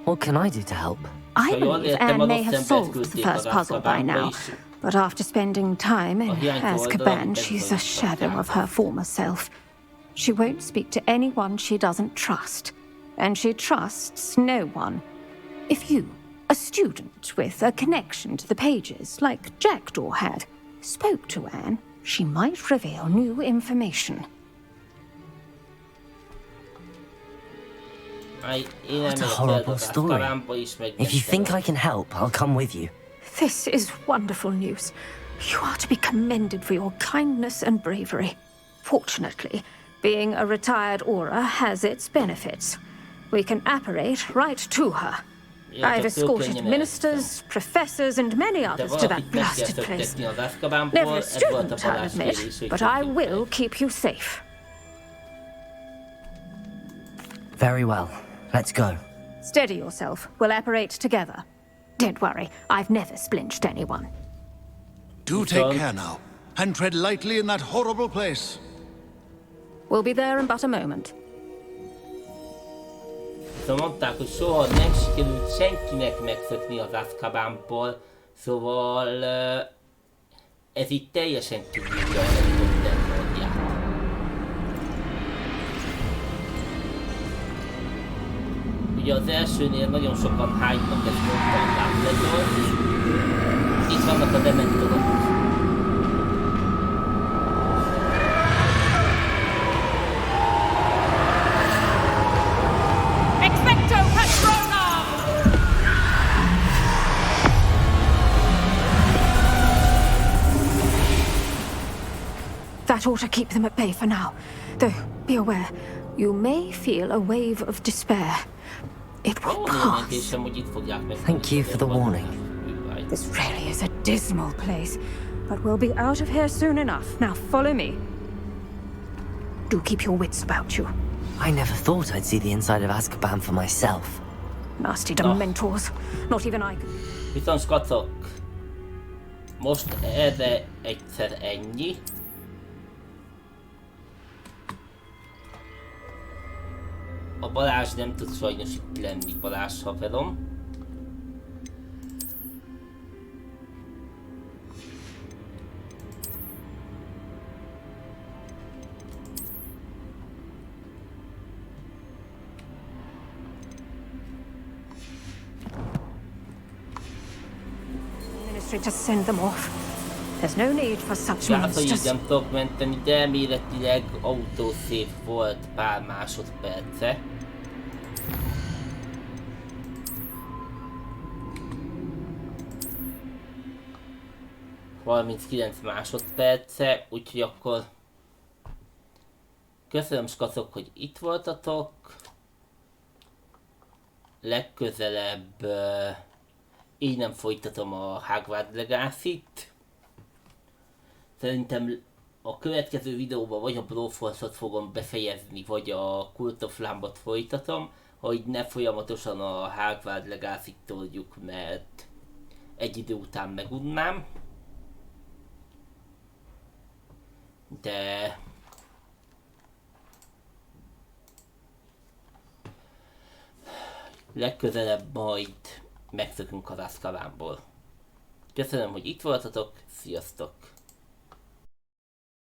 What can I do to help? I believe Anne may have solved the first puzzle by now, but after spending time in Azkaban, she's a shadow of her former self. She won't speak to anyone she doesn't trust, and she trusts no one. If you, a student with a connection to the pages, like Jackdaw had, spoke to Anne, she might reveal new information. What a horrible story. If you think I can help, I'll come with you. This is wonderful news. You are to be commended for your kindness and bravery. Fortunately, being a retired aura has its benefits. We can apparate right to her. I've escorted ministers, professors, and many others to that blasted place. Never a student, I'll admit, but I will keep you safe. Very well. Let's go. Steady yourself. We'll apparate together. Don't worry, I've never splinched anyone. Do take care now, and tread lightly in that horrible place. We'll be there in but a moment. Szóval mondták, hogy soha nem sikerült senkinek megszökni az Azkabanból, szóval ez így teljesen kívül a helikoptermódját. Ugye az elsőnél nagyon sokan hype-nak ezt mondtam Dumbledore, itt vannak a dementorok. That ought to keep them at bay for now. Though, be aware, you may feel a wave of despair. It will pass. Thank you for the warning. This really is a dismal place, but we'll be out of here soon enough. Now follow me. Do keep your wits about you. I never thought I'd see the inside of Azkaban for myself. Nasty dementors. Not even I could. Viszont skacok. Most erre egyszer ennyi. A Balázs nem tud sajnos itt lenni, Balázs haverom. monastery to send them off. There's no need for such Gát, hogy így monsters. nem tudok menteni, de elméletileg autosave volt pár másodperce. ...39 másodperce, úgyhogy akkor... Köszönöm skacok, hogy itt voltatok. Legközelebb... Így nem folytatom a Hogwarts Legacy-t. Szerintem a következő videóban vagy a Broforce-ot fogom befejezni, vagy a Cult of Lambot folytatom, hogy ne folyamatosan a Hogwarts Legacy-t toljuk, mert egy idő után megunnám. De... legközelebb majd megszökünk az Azkabanból. Köszönöm, hogy itt voltatok, sziasztok!